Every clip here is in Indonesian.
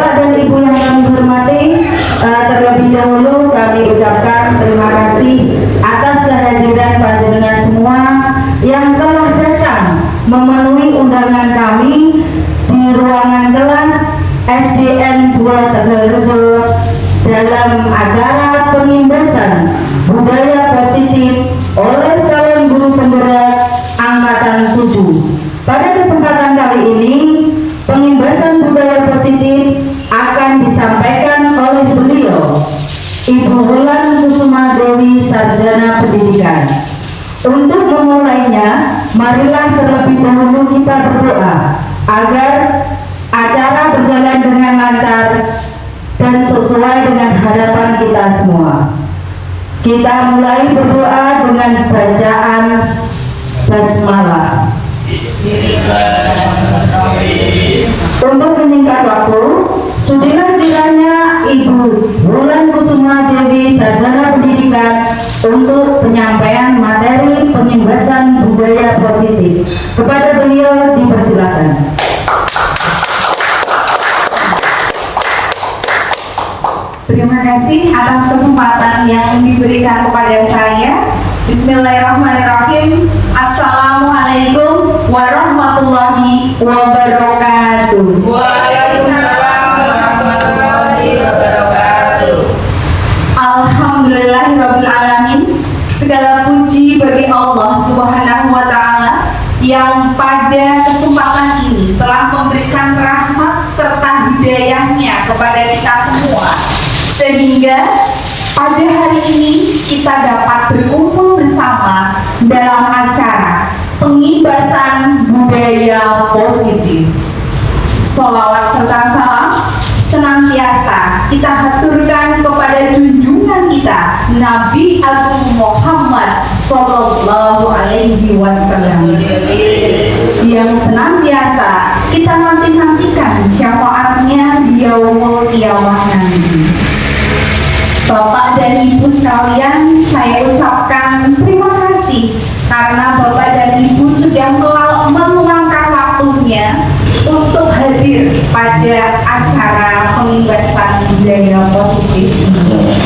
Bapak dan Ibu yang kami hormati, terlebih dahulu kami ucapkan terima kasih atas kehadiran panjenengan semua yang telah datang memenuhi undangan kami di ruangan kelas SDN 2 Tegalrejo dalam acara pengimbasan budaya positif oleh calon guru penggerak angkatan 7. Pada kesempatan kali ini, pengimbasan budaya positif akan disampaikan oleh beliau, Ibu Wulan Kusuma Dewi, Sarjana Pendidikan. Untuk memulainya, marilah terlebih dahulu kita berdoa agar acara berjalan dengan lancar dan sesuai dengan harapan kita semua. Kita mulai berdoa dengan bacaan basmalah. Untuk menyingkat waktu, sudilah kiranya Ibu Wulan Kusuma Dewi, Sarjana Pendidikan, untuk penyampaian materi pengimbasan budaya positif. Kepada beliau dipersilakan. Terima kasih atas kesempatan yang diberikan kepada saya. Bismillahirrahmanirrahim. Assalamualaikum warahmatullahi wabarakatuh. Waalaikumsalam warahmatullahi wabarakatuh. Alhamdulillahirabbil alamin. Segala puji bagi Allah Subhanahu wa taala yang pada kesempatan ini telah memberikan rahmat serta hidayahnya kepada kita semua, sehingga pada hari ini kita dapat berkumpul bersama dalam acara pengimbasan budaya positif. Sholawat serta salam senantiasa kita haturkan kepada junjungan kita Nabi Agung Muhammad Sallallahu Alaihi Wasallam, yang senantiasa kita nanti-nantikan syafaatnya di yaumul qiyamah nanti. Bapak dan Ibu sekalian, saya ucapkan terima kasih karena Bapak dan Ibu sudah meluangkan waktunya untuk hadir pada acara pengimbasan budaya positif ini.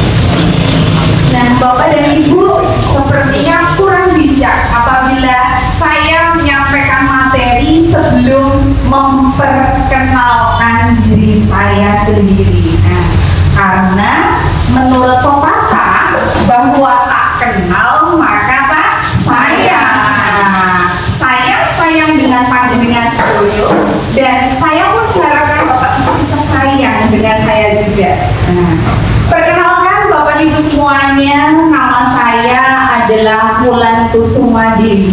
Nah, Bapak dan Ibu, sepertinya kurang bijak apabila saya menyampaikan materi sebelum memperkenalkan diri saya sendiri. Nah, karena menurut pepatah bahwa tak kenal maka tak sayang. Saya sayang dengan panjenengan sedoyo, dan saya pun harapkan Bapak Ibu bisa sayang dengan saya juga. Perkenalkan Bapak Ibu semuanya, nama saya adalah Wulan Kusuma Dewi.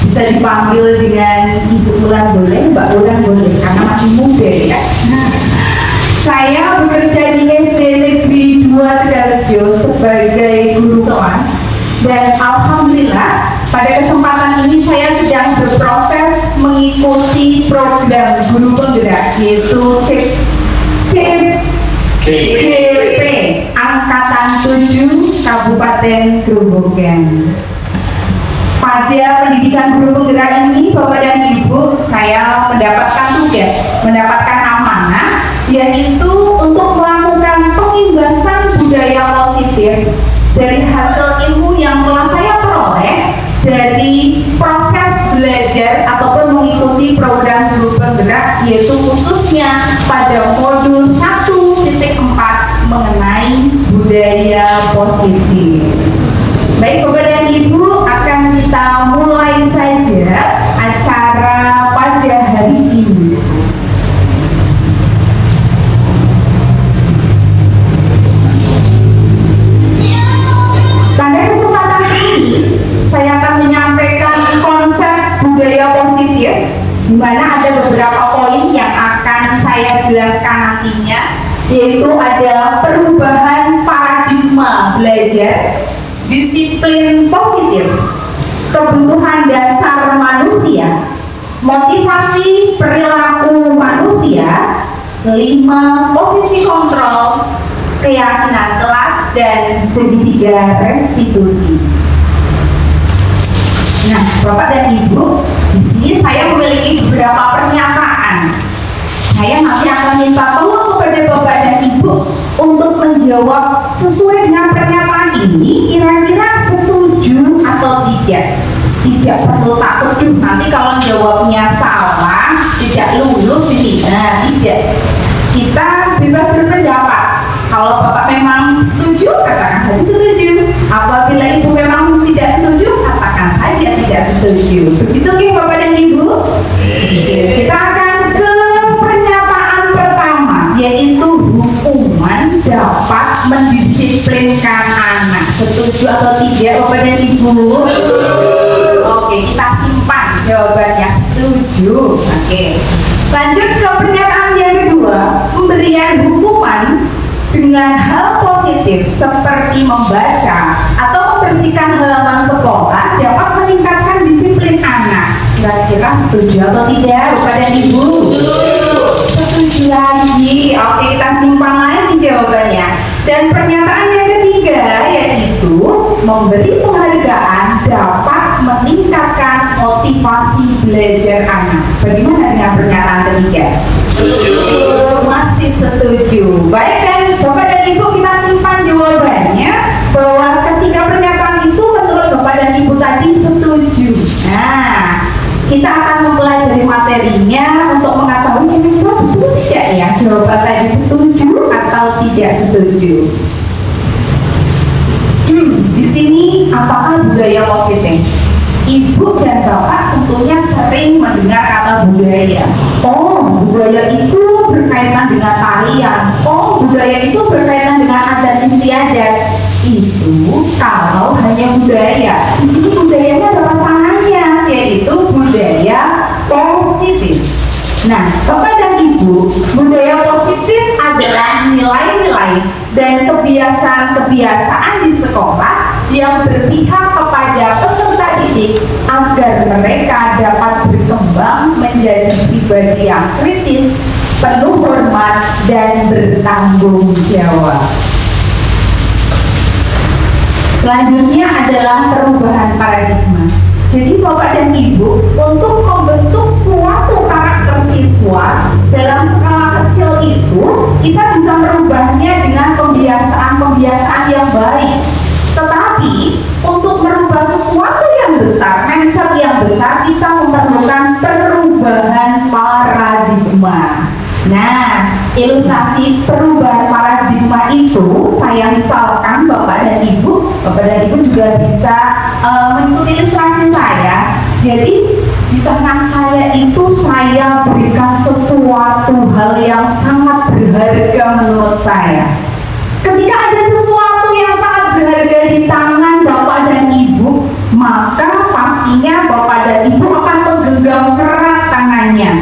Bisa dipanggil dengan Ibu Wulan boleh, Mbak Wulan boleh, karena masih muda ya. Saya bekerja di SD Negeri 2 Tegalrejo sebagai guru kelas, dan alhamdulillah pada kesempatan ini saya sedang berproses mengikuti program guru penggerak, yaitu CGP Angkatan 7 Kabupaten Grobogan. Pada pendidikan guru penggerak ini, Bapak dan Ibu, saya mendapatkan tugas, mendapatkan amanah, yaitu untuk melakukan pengimbasan budaya positif dari hasil ilmu yang telah saya peroleh dari proses belajar ataupun mengikuti program guru penggerak, yaitu khususnya pada modul 1.4 mengenai budaya positif. Baik Bapak dan Ibu, akan kita mulai saja acara pada hari ini. Pada kesempatan ini, saya akan menyampaikan konsep budaya positif, di mana ada beberapa poin yang akan saya jelaskan nantinya, yaitu ada perubahan paradigma belajar, disiplin positif, kebutuhan dasar manusia, motivasi perilaku manusia, 5 posisi kontrol, keyakinan kelas, dan segitiga restitusi. Nah, Bapak dan Ibu, di sini saya memiliki beberapa pernyataan. Saya nanti akan minta tolong kepada Bapak dan Ibu untuk menjawab sesuai dengan pernyataan ini, kira-kira setuju atau tidak. Tidak perlu takut, nanti kalau jawabnya salah tidak lulus ini. Nah, tidak. Kita bebas berpendapat. Kalau Bapak memang setuju, katakan saja setuju. Apabila Ibu memang tidak setuju, katakan saja tidak setuju. Begitu ya Bapak dan Ibu? Oke, kita akan ke pernyataan pertama, yaitu hukuman dapat mendisiplinkan anak. Setuju atau tidak Bapak dan Ibu? Setuju. Oke, kita simpan jawabannya setuju. Oke. Lanjut ke pernyataan yang kedua, pemberian hukuman dengan hal positif seperti membaca atau membersihkan halaman sekolah dapat meningkatkan disiplin anak. Kira-kira setuju atau tidak Bapak dan Ibu? Setuju lagi. Oke, kita simpan lagi jawabannya. Dan pernyataan yang ketiga yaitu memberi penghargaan dapat meningkatkan motivasi belajar anak. Bagaimana dengan pernyataan ketiga? Setuju. Masih setuju. Baik, dan Bapak dan Ibu kita simpan jawabannya bahwa ketiga pernyataan itu menurut Bapak dan Ibu tadi setuju. Nah, kita akan mempelajari materinya untuk mengetahui kira-kira betul tidak ya jawaban tadi setuju atau tidak setuju. Di sini apakah budaya positif? Ibu dan Bapak tentunya sering mendengar kata budaya. Oh, budaya itu berkaitan dengan tarian. Oh, budaya itu berkaitan dengan adat istiadat. Itu kalau hanya budaya. Di sini budayanya ada pasangannya, yaitu budaya positif. Nah, Bapak dan Ibu, budaya positif adalah nilai-nilai dan kebiasaan-kebiasaan di sekolah yang berpihak kepada peserta didik agar mereka dapat berkembang menjadi pribadi yang kritis, penuh hormat, dan bertanggung jawab. Selanjutnya adalah perubahan paradigma. Jadi Bapak dan Ibu, untuk membentuk suatu karakter siswa dalam skala kecil itu, kita bisa merubahnya dengan kebiasaan-kebiasaan yang baik. Tetapi untuk merubah sesuatu yang besar, mindset yang besar, kita memerlukan perubahan paradigma. Nah, ilustrasi perubahan paradigma itu saya misalkan Bapak dan Ibu juga bisa mengikuti ilustrasi saya. Jadi di tangan saya itu saya berikan sesuatu hal yang sangat berharga menurut saya. Ketika ada sesuatu yang sangat berharga di tangan Bapak dan Ibu, maka pastinya Bapak dan Ibu akan menggenggam erat tangannya.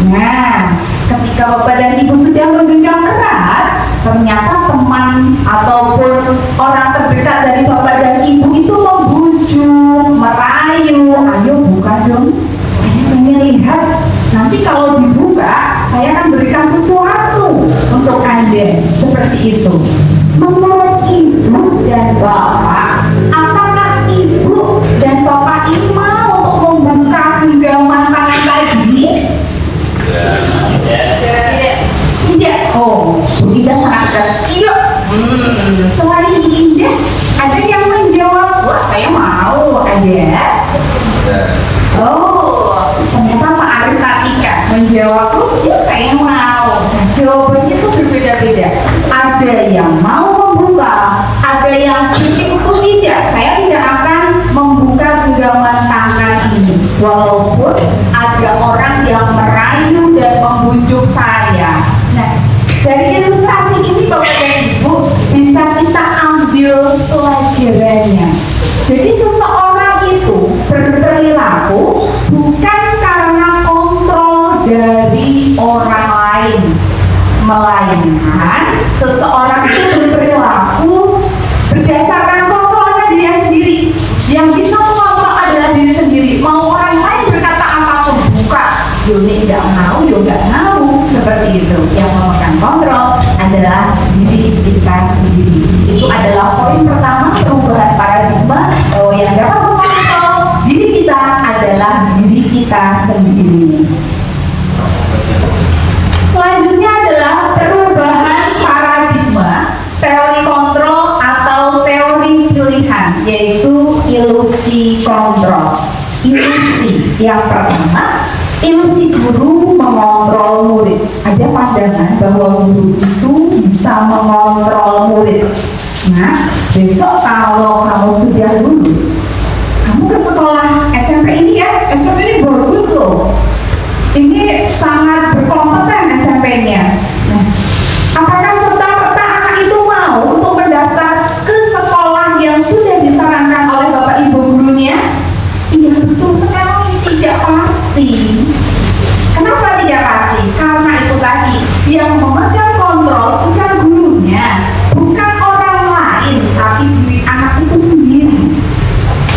Nah, ketika Bapak dan Ibu sudah menggenggam erat, ternyata teman ataupun orang terdekat dari Bapak dan Ibu itu membujuk, merayu, ayo buka dong, saya pengen lihat, nanti kalau dibuka saya akan berikan sesuatu untuk Anda, seperti itu. Menurut Ibu dan Bapak, apakah Ibu dan Bapak ini mau untuk membuka genggaman tangan tadi? Tidak. Oh, Bu Indah sangat tegas. Tidak. Selain Bu Indah, ada yang menjawab, wah saya mau. Ada. Oh, ternyata Pak Aris Satika menjawab, ya saya mau. Nah, jawabannya itu berbeda-beda. Ada yang mau membuka, ada yang itu tidak. Saya tidak akan membuka genggaman tangan ini, walaupun ada orang yang merayu dan membujuk saya. Nah, dari ilustrasi ini Bapak dan Ibu bisa kita ambil pelajarannya. Jadi seseorang itu berperilaku bukan karena kontrol dari orang lain, melainkan seseorang itu berperilaku berdasarkan kontrolnya diri sendiri. Yang bisa mengontrol adalah diri sendiri. Mau orang lain berkata apapun, buka, Yuni nggak mau, yo nggak mau, seperti itu. Yang memegang kontrol adalah diri kita sendiri. Itu adalah poin pertama, perubahan paradigma. Bahwa yang dapat mengontrol diri kita adalah diri kita sendiri. Yang pertama, ilusi guru mengontrol murid. Ada pandangan bahwa guru itu bisa mengontrol murid. Nah, besok kalau kamu sudah lulus, kamu ke sekolah SMP ini ya, SMP ini bagus loh. Ini sangat berkompeten SMP-nya. Nah, apakah serta-merta anak itu mau untuk mendaftar ke sekolah yang sudah disarankan oleh Bapak Ibu gurunya? Iya, betul sekali, tidak pasti. Kenapa tidak pasti? Karena itu tadi, yang memegang kontrol bukan gurunya, bukan orang lain, tapi diri anak itu sendiri.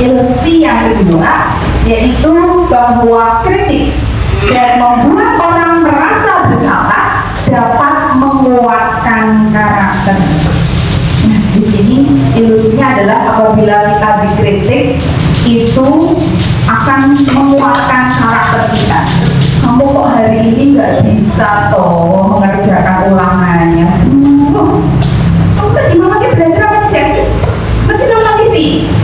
Ilusi yang kedua yaitu bahwa kritik dan membuat orang merasa bersalah dapat menguatkan karakter. Nah, di sini ilusinya adalah apabila kita dikritik itu akan menguatkan karakter kita. Kamu kok hari ini nggak bisa toh mengerjakan ulangannya? Kamu kan gimana lagi belajar apa tidak sih? Mesti nonton TV.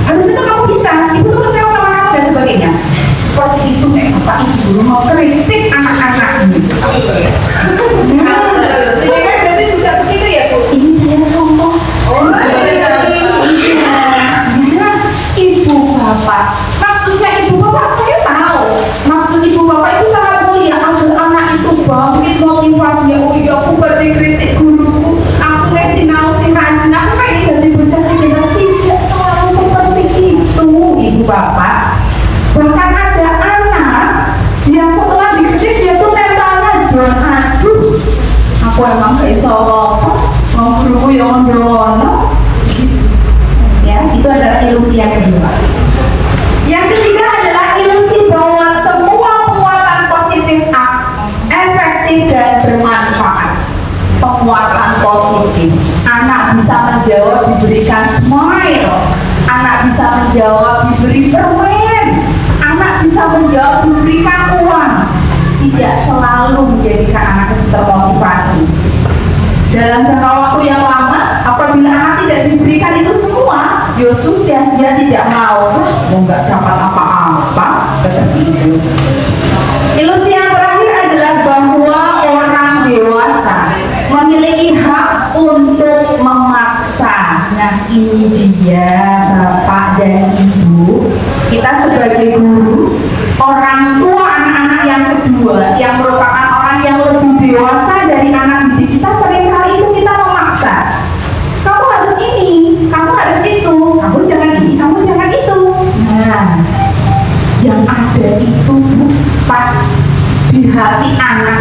Harusnya tuh kamu bisa. Ibu tuh kesel sama kamu dan sebagainya. Seperti itu Bapak Ibu guru mau kritik anak-anak gitu. Jadi kan berarti sudah begitu ya Bu? Ini saya contoh. Ibu bapak, maksudnya ibu bapak saya tahu. Maksud ibu bapak itu sangat mulia agar anak itu bangkit motivasinya. Oh iya, aku berdikritik guruku, aku ngasih nahu sing rajin, aku pengen jadi bocah sing bener. Tidak selalu seperti itu, ibu bapak. Bahkan ada anak yang setelah dikritik dia tuh mentalnya down. Aduh, aku emang gak iso apa, mau guruku yang ndono. Ya, itu adalah ilusi yang kedua. Yang ketiga adalah ilusi bahwa semua penguatan positif efektif dan bermanfaat. Penguatan positif, anak bisa menjawab diberikan smile, anak bisa menjawab diberi permen, anak bisa menjawab diberikan uang. Tidak selalu menjadikan anak itu termotivasi. Dalam jangka waktu yang lama, apabila anak tidak diberikan itu semua, ya sudah, dia tidak mau, nggak dapat apa-apa, seperti itu. Ilusi yang terakhir adalah bahwa orang dewasa memiliki hak untuk memaksa. Nah, ini dia Bapak dan Ibu, kita sebagai guru, orang tua anak-anak yang kedua, yang merupakan orang yang lebih dewasa dari anak didik kita, seringkali itu kita memaksa. Kamu harus ini, kamu harus itu, kamu jangan ini, kamu jangan itu. Nah, yang ada itu Pak di hati anak.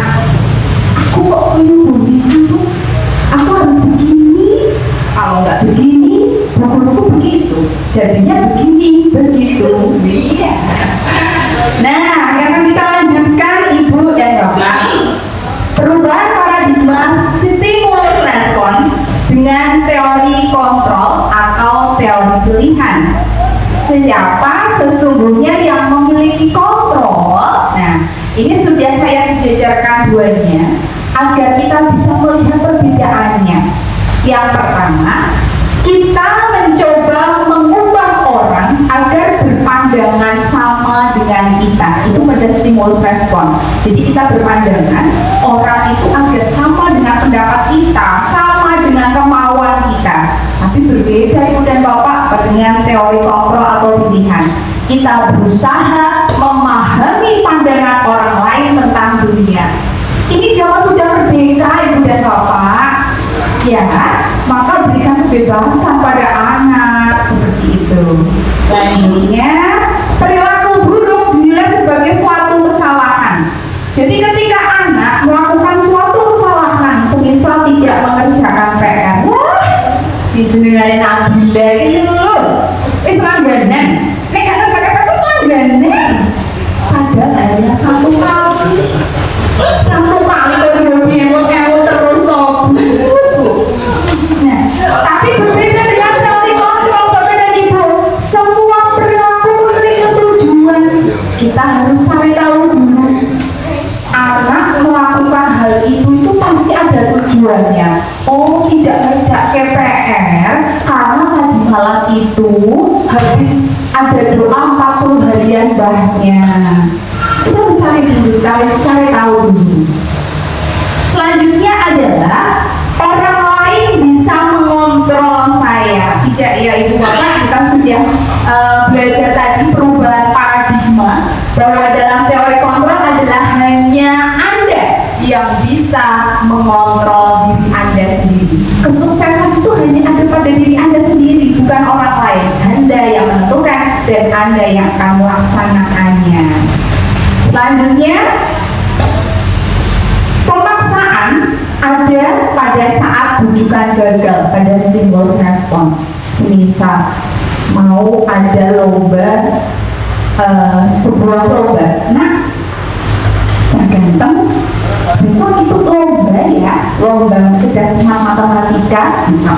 Aku kok perlu begitu? Aku harus begini. Kalau nggak begini, guruku begitu. Jadinya begini, begitu. Iya. Nah, akan kita lanjutkan Ibu dan Bapak. Perubahan paradigma stimulus respon dengan teori kontrol atau teori pilihan. Siapa sesungguhnya yang memiliki kontrol? Nah, ini sudah saya sejajarkan duanya agar kita bisa melihat perbedaannya. Yang pertama, kita mencoba mengubah orang agar berpandangan sama dengan kita. Itu pada stimulus respon. Jadi kita berpandangan orang itu agar sama dengan pendapat kita, sama dengan kemauan kita. Tapi berbeda Ibu dan Bapak dengan teori kontrol atau pilihan. Kita berusaha memahami pandangan orang lain tentang dunia. Ini zaman sudah merdeka Ibu dan Bapak. Ya, maka berikan kebebasan pada anak seperti itu. Selanjutnya, perilaku buruk dinilai sebagai suatu kesalahan. Jadi ketika anak melakukan suatu kesalahan, semisal tidak mengerjakan PR, wah, dijenengane Nabila itu loh, langganan. Nek karena saya kata langganan, padahal hanya satu kali kalau diemot-emot terus toh. Nah, tapi berbeda dengan teori kontrol Bapak dan Ibu. Semua perilaku memiliki tujuan. Kita harus cari tahu dulu. Anak melakukan hal itu pasti ada tujuannya. Oh, tidak ngejak KPR karena tadi malam itu habis ada doa 40 harian mbahnya. dulu, cari tahu dulu. Selanjutnya adalah orang lain bisa mengontrol saya. Tidak ya Ibu Bapak, kita sudah belajar tadi perubahan paradigma bahwa dalam teori kontrol adalah hanya Anda yang bisa mengontrol diri Anda sendiri. Kesuksesan itu hanya ada pada diri Anda sendiri, bukan orang lain. Anda yang menentukan dan Anda yang akan melaksanakannya. Selanjutnya, pemaksaan ada pada saat bujukan gagal, pada stimulus respon. Semisal mau ada lomba, sebuah lomba, nah ganteng, besok ikut lomba ya, lomba kecerdasan matematika. Bisa,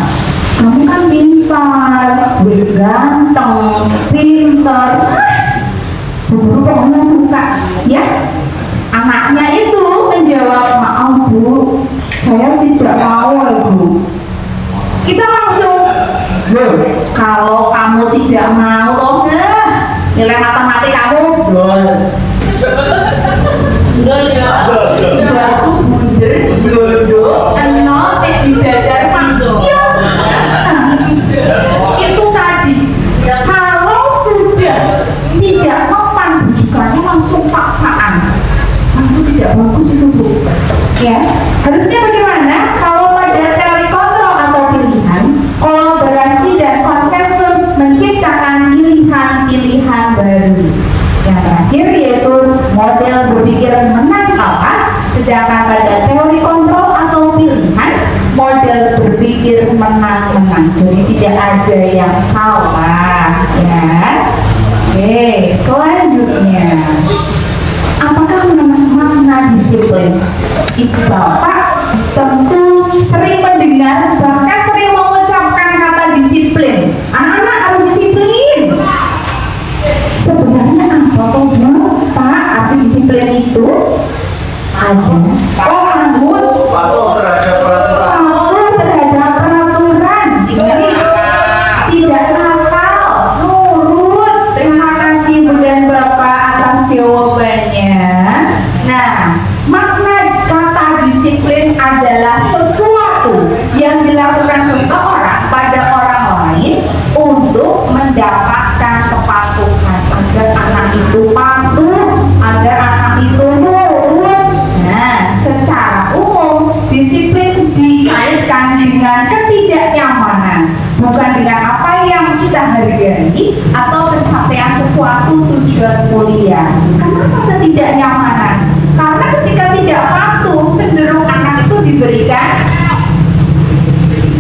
kamu kan pintar, wis ganteng, pintar, guru pokoknya suka ya. Anaknya itu menjawab, maaf Bu, saya tidak mau ya Bu. Kita langsung, kalau kamu tidak mau loh, nah nilai matematika kamu dol. Dol ya, batu bunder, blodo, enol, di dadar mangdo. Itu tadi, kalau sudah tidak mempan bujukannya langsung paksaan, itu tidak bagus itu Bu. Ya, harusnya bagaimana? Kalau pada teori kontrol atau pilihan, kolaborasi dan konsensus menciptakan pilihan-pilihan baru. Yang terakhir yaitu model berpikir menang kalah, sedangkan pada teori kontrol atau pilihan, model berpikir menang-menang. Jadi tidak ada yang salah, ya. Oke, selanjutnya, apakah makna disiplin? Ibu Bapak tentu sering mendengar, bahkan sering mengucapkan kata disiplin. Anak-anak harus disiplin. Sebenarnya apa toh Pak arti disiplin itu? Ada. Oh, patuh terhadap peraturan. Patuh terhadap peraturan. Tidak nakal, nurut. Terima kasih Bu dan Bapak atas jawabannya. Nah, makna kata disiplin adalah sesuatu yang dilakukan seseorang pada orang lain untuk mendapatkan kepatuhan, agar anak itu patuh, agar anak itu nurut. Nah, secara umum disiplin dikaitkan dengan ketidaknyamanan, bukan dengan apa yang kita hargai atau pencapaian sesuatu tujuan mulia. Kenapa ketidaknyamanan? Karena ketika tidak patuh, cenderung anak itu diberikan,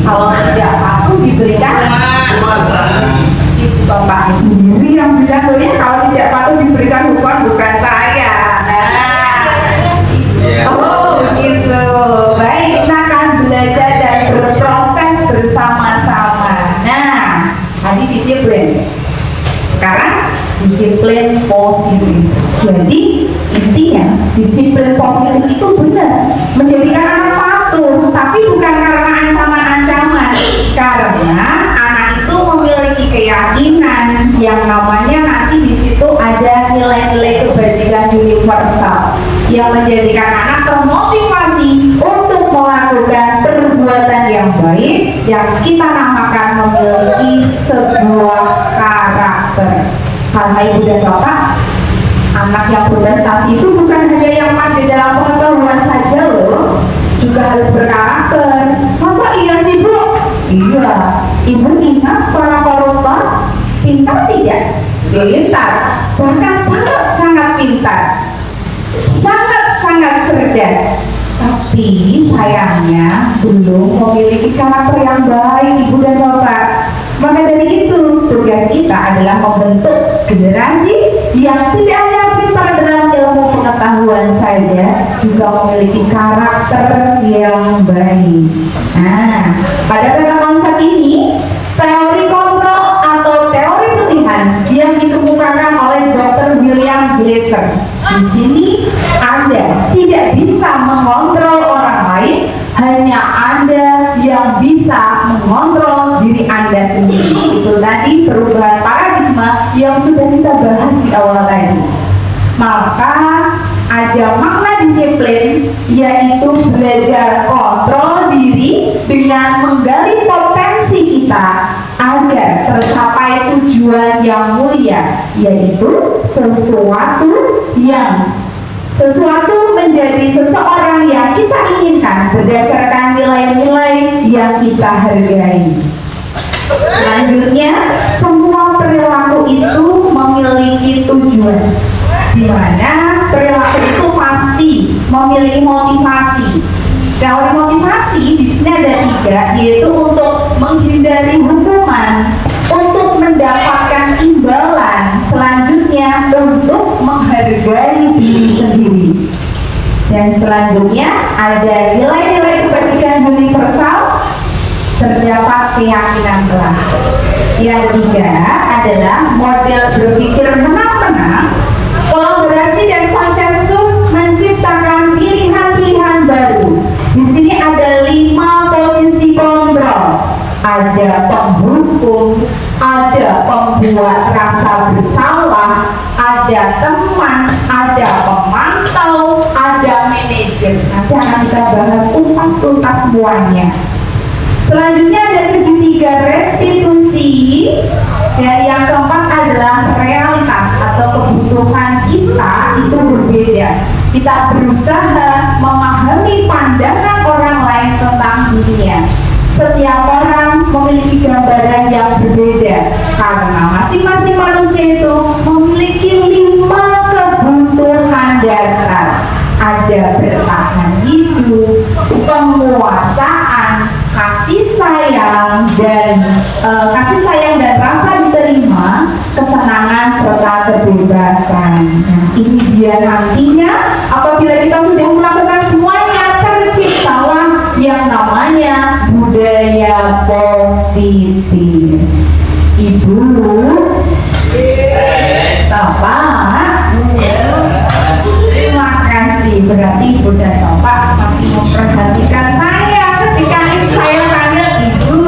kalau tidak patuh diberikan Ibu Bapak sendiri yang bilang loh ya, kalau tidak patuh diberikan hukuman, bukan saya. Oh gitu. Baik, kita akan belajar dan berproses bersama-sama. Nah, tadi disiplin. Sekarang disiplin positif. Jadi intinya disiplin positif itu benar menjadikan anak patuh, tapi bukan karena ancaman-ancaman, karena anak itu memiliki keyakinan yang namanya nanti di situ ada nilai-nilai kebajikan universal yang menjadikan anak termotivasi untuk melakukan perbuatan yang baik yang kita namakan memiliki sebuah karakter. Karena Ibu dan Bapak, anak yang berprestasi itu bukan hanya yang pandai dalam pengetahuan saja loh, juga harus berkarakter. Masa iya sih Bu? Iya. Ibu ingat para koruptor pintar tidak? Pintar, bahkan sangat-sangat pintar, sangat-sangat cerdas. Tapi sayangnya belum memiliki karakter yang baik Ibu dan Bapak. Maka dari itu tugas kita adalah membentuk generasi yang tidak hanya pintar dalam ilmu pengetahuan saja, juga memiliki karakter yang baik. Nah, pada kata konsep ini, teori kontrol atau teori pilihan yang dikemukakan oleh Dr. William Glasser. Di sini Anda tidak bisa mengontrol orang lain, hanya Anda yang bisa mengontrol diri Anda sendiri. Itu tadi perubahan paradigma yang sudah kita bahas di awal tadi. Maka ada disiplin, yaitu belajar kontrol diri dengan menggali potensi kita agar tercapai tujuan yang mulia, yaitu sesuatu menjadi seseorang yang kita inginkan berdasarkan nilai-nilai yang kita hargai. Selanjutnya, semua perilaku itu memiliki tujuan, di mana perilaku itu pasti memiliki motivasi. Teori motivasi di sini ada 3, yaitu untuk menghindari hukuman, untuk mendapatkan imbalan, selanjutnya untuk menghargai diri sendiri. Dan selanjutnya ada nilai-nilai kebajikan universal, terdapat keyakinan kelas. Yang 3 adalah model berpikir menang-menang, kolaborasi dan konsensus menciptakan pilihan-pilihan baru. Di sini ada 5 posisi kontrol. Ada penghukum, ada pembuat rasa bersalah, ada teman, ada pemantau, ada manajer. Nanti akan kita bahas tuntas semuanya. Selanjutnya ada segitiga restitusi, dan yang keempat adalah realitas atau kebutuhan kita itu berbeda. Kita berusaha memahami pandangan orang lain tentang dunia. Setiap orang memiliki gambaran yang berbeda karena masing-masing manusia itu memiliki 5 kebutuhan dasar. Ada bertahan hidup, penguasaan, kasih sayang dan rasa diterima, kesenangan serta kebebasan. Nah, ini dia nantinya apabila kita sudah melakukan semuanya, terciptalah yang namanya budaya positif. Ibu, Bapak, terima kasih. Berarti Ibu dan Bapak masih memperhatikan saya ketika saya panggil Ibu,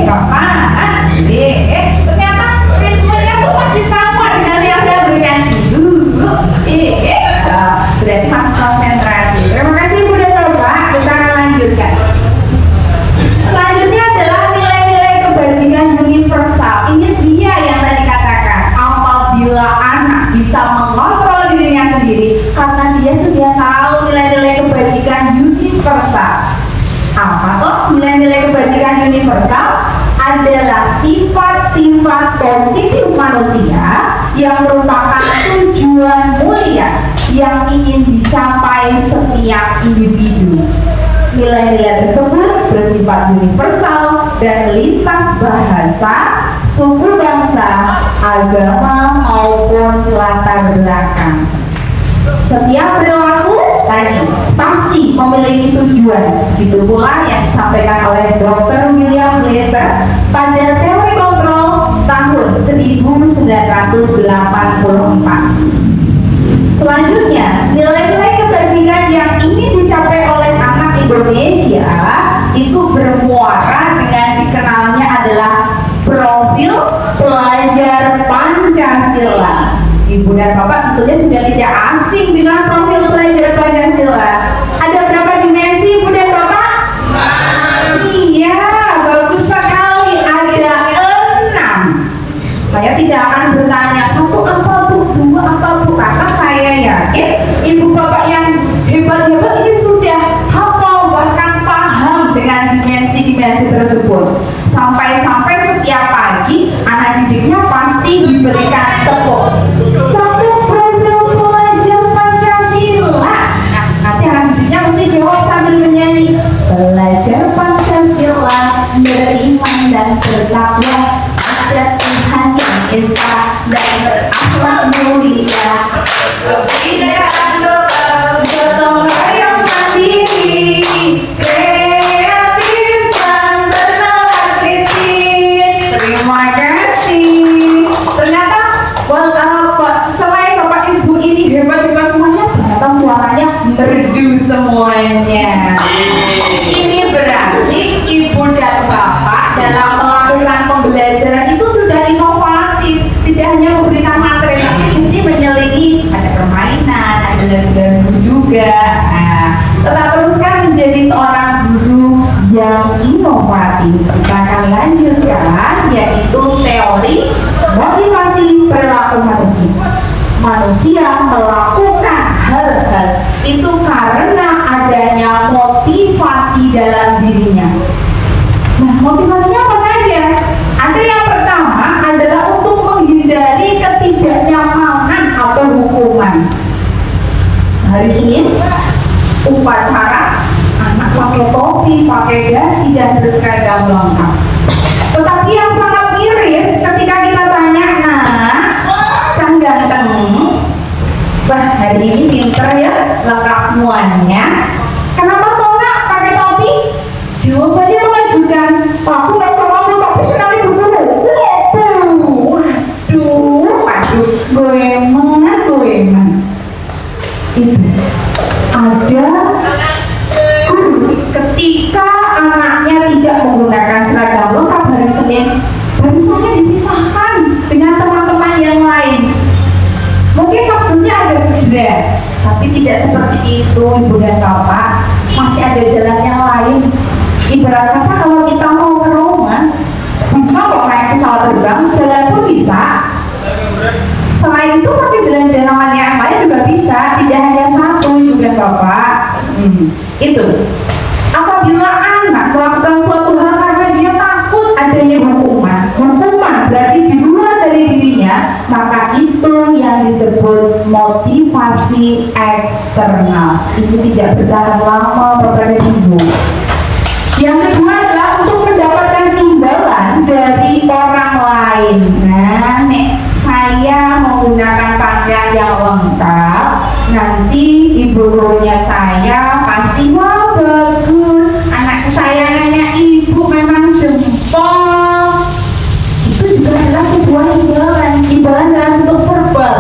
Bapak, ternyata ritmenya tuh masih sama dengan yang saya berikan Ibu, berarti masih konsentrasi. Terima kasih Ibu dan Bapak. Kita akan lanjutkan. Selanjutnya adalah nilai-nilai kebajikan universal. Ini dia yang tadi katakan, apabila anak bisa mengontrol dirinya sendiri karena dia sudah tahu nilai-nilai kebajikan universal. Apa tuh nilai-nilai kebajikan universal? Adalah sifat-sifat positif manusia yang merupakan tujuan mulia yang ingin dicapai setiap individu. Nilai-nilai tersebut bersifat universal dan lintas bahasa, suku bangsa, agama maupun latar belakang. Setiap perilaku tadi pasti memiliki tujuan. Itu pula yang disampaikan oleh Dr. William Glasser pada teori kontrol tahun 1984. Selanjutnya, nilai-nilai kebajikan yang ingin dicapai oleh anak Indonesia itu bermuara dengan dikenalnya adalah profil pelajar Pancasila. Ibu dan Bapak tentunya sudah tidak asing dengan profil pelajar Pancasila. Ada berapa dimensi Ibu dan Bapak? Iya, bagus sekali. Ada 6. Saya tidak akan bertanya 1 apa Bu, 2 apa Bu, karena saya yakin Ibu Bapak yang hebat-hebat ini sudah hafal bahkan paham dengan dimensi-dimensi tersebut. Sampai-sampai setiap pagi anak didiknya pasti diberikan tepuk profil pelajar Pancasila. Nah, nanti anak didiknya mesti jawab sambil menyanyi, belajar Pancasila, beriman dan bertakwa pada Tuhan yang Esa dan berakhlak mulia, tidak gotong royong mandiri, kreatif dan bernalar kritis. Terima kasih. Ternyata yang inovatif. Kita akan lanjutkan, yaitu teori motivasi perilaku manusia. Manusia melakukan hal-hal itu karena adanya motivasi dalam dirinya. Nah, motivasinya apa saja? Ada yang pertama adalah untuk menghindari ketidaknyamanan atau hukuman. Hari Senin, upacara, anak pakai topi, pakai dasi, dan berseragam lengkap. Tetapi yang sangat miris ketika kita tanya, nah, Can ganteng, wah hari ini pinter ya, lengkap semuanya. Kenapa kok nggak pakai topi? Jawabannya mengejutkan. Aku nggak pakai topi, senang ibu guru. Waduh, goeman. Itu ada guru ketika anaknya tidak menggunakan seragam lengkap hari Senin, barisannya dipisahkan dengan teman-teman yang lain. Mungkin maksudnya ada jeda, tapi tidak seperti itu, ibu dan bapak. Masih ada jalan yang lain. Ibarat kata kalau kita mau ke Roma, bisa kok naik pesawat terbang, jalan pun bisa. Selain itu pakai jalan-jalan yang lain juga bisa, tidak hanya satu, ibu dan bapak. Itu apabila anak melakukan suatu hal karena dia takut adanya hukuman berarti di luar dari dirinya, maka itu yang disebut motivasi eksternal. Itu tidak bertahan lama pada ibu. Yang kedua adalah untuk mendapatkan imbalan dari orang lain. Nah, nek saya menggunakan pakaian yang lengkap, nanti ibu gurunya saya pasti wah bagus, anak kesayangannya ibu memang jempol. Itu juga adalah sebuah imbalan dalam bentuk verbal.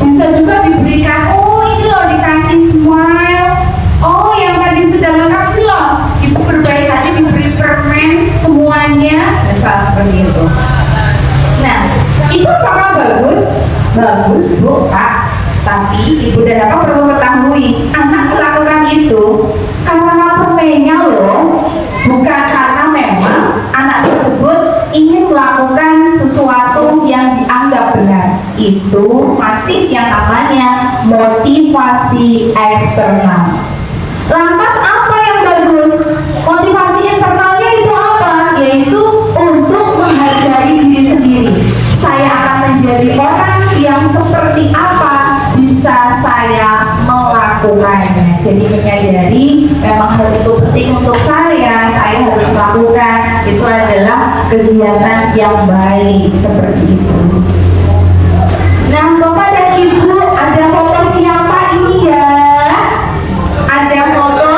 Bisa juga diberikan, oh ini loh dikasih smile, oh yang tadi sudah lengkap ini loh, ibu berbaik hati diberi permen semuanya, misal seperti itu. Nah, itu apakah bagus? Bagus bu, Kak. Tapi ibu dan bapak perlu ketahui, anak melakukan itu karena permennya loh, bukan karena memang anak tersebut ingin melakukan sesuatu yang dianggap benar. Itu masih yang namanya motivasi eksternal. Lantas apa yang bagus? Motivasi internalnya itu apa? Yaitu untuk menghargai diri sendiri. Saya akan menjadi orang yang seperti apa bisa saya melakukannya. Jadi menyadari memang hal itu penting untuk saya harus melakukan. Itu adalah kegiatan yang baik seperti itu. Nah, Bapak dan Ibu, ada foto siapa ini ya? Ada foto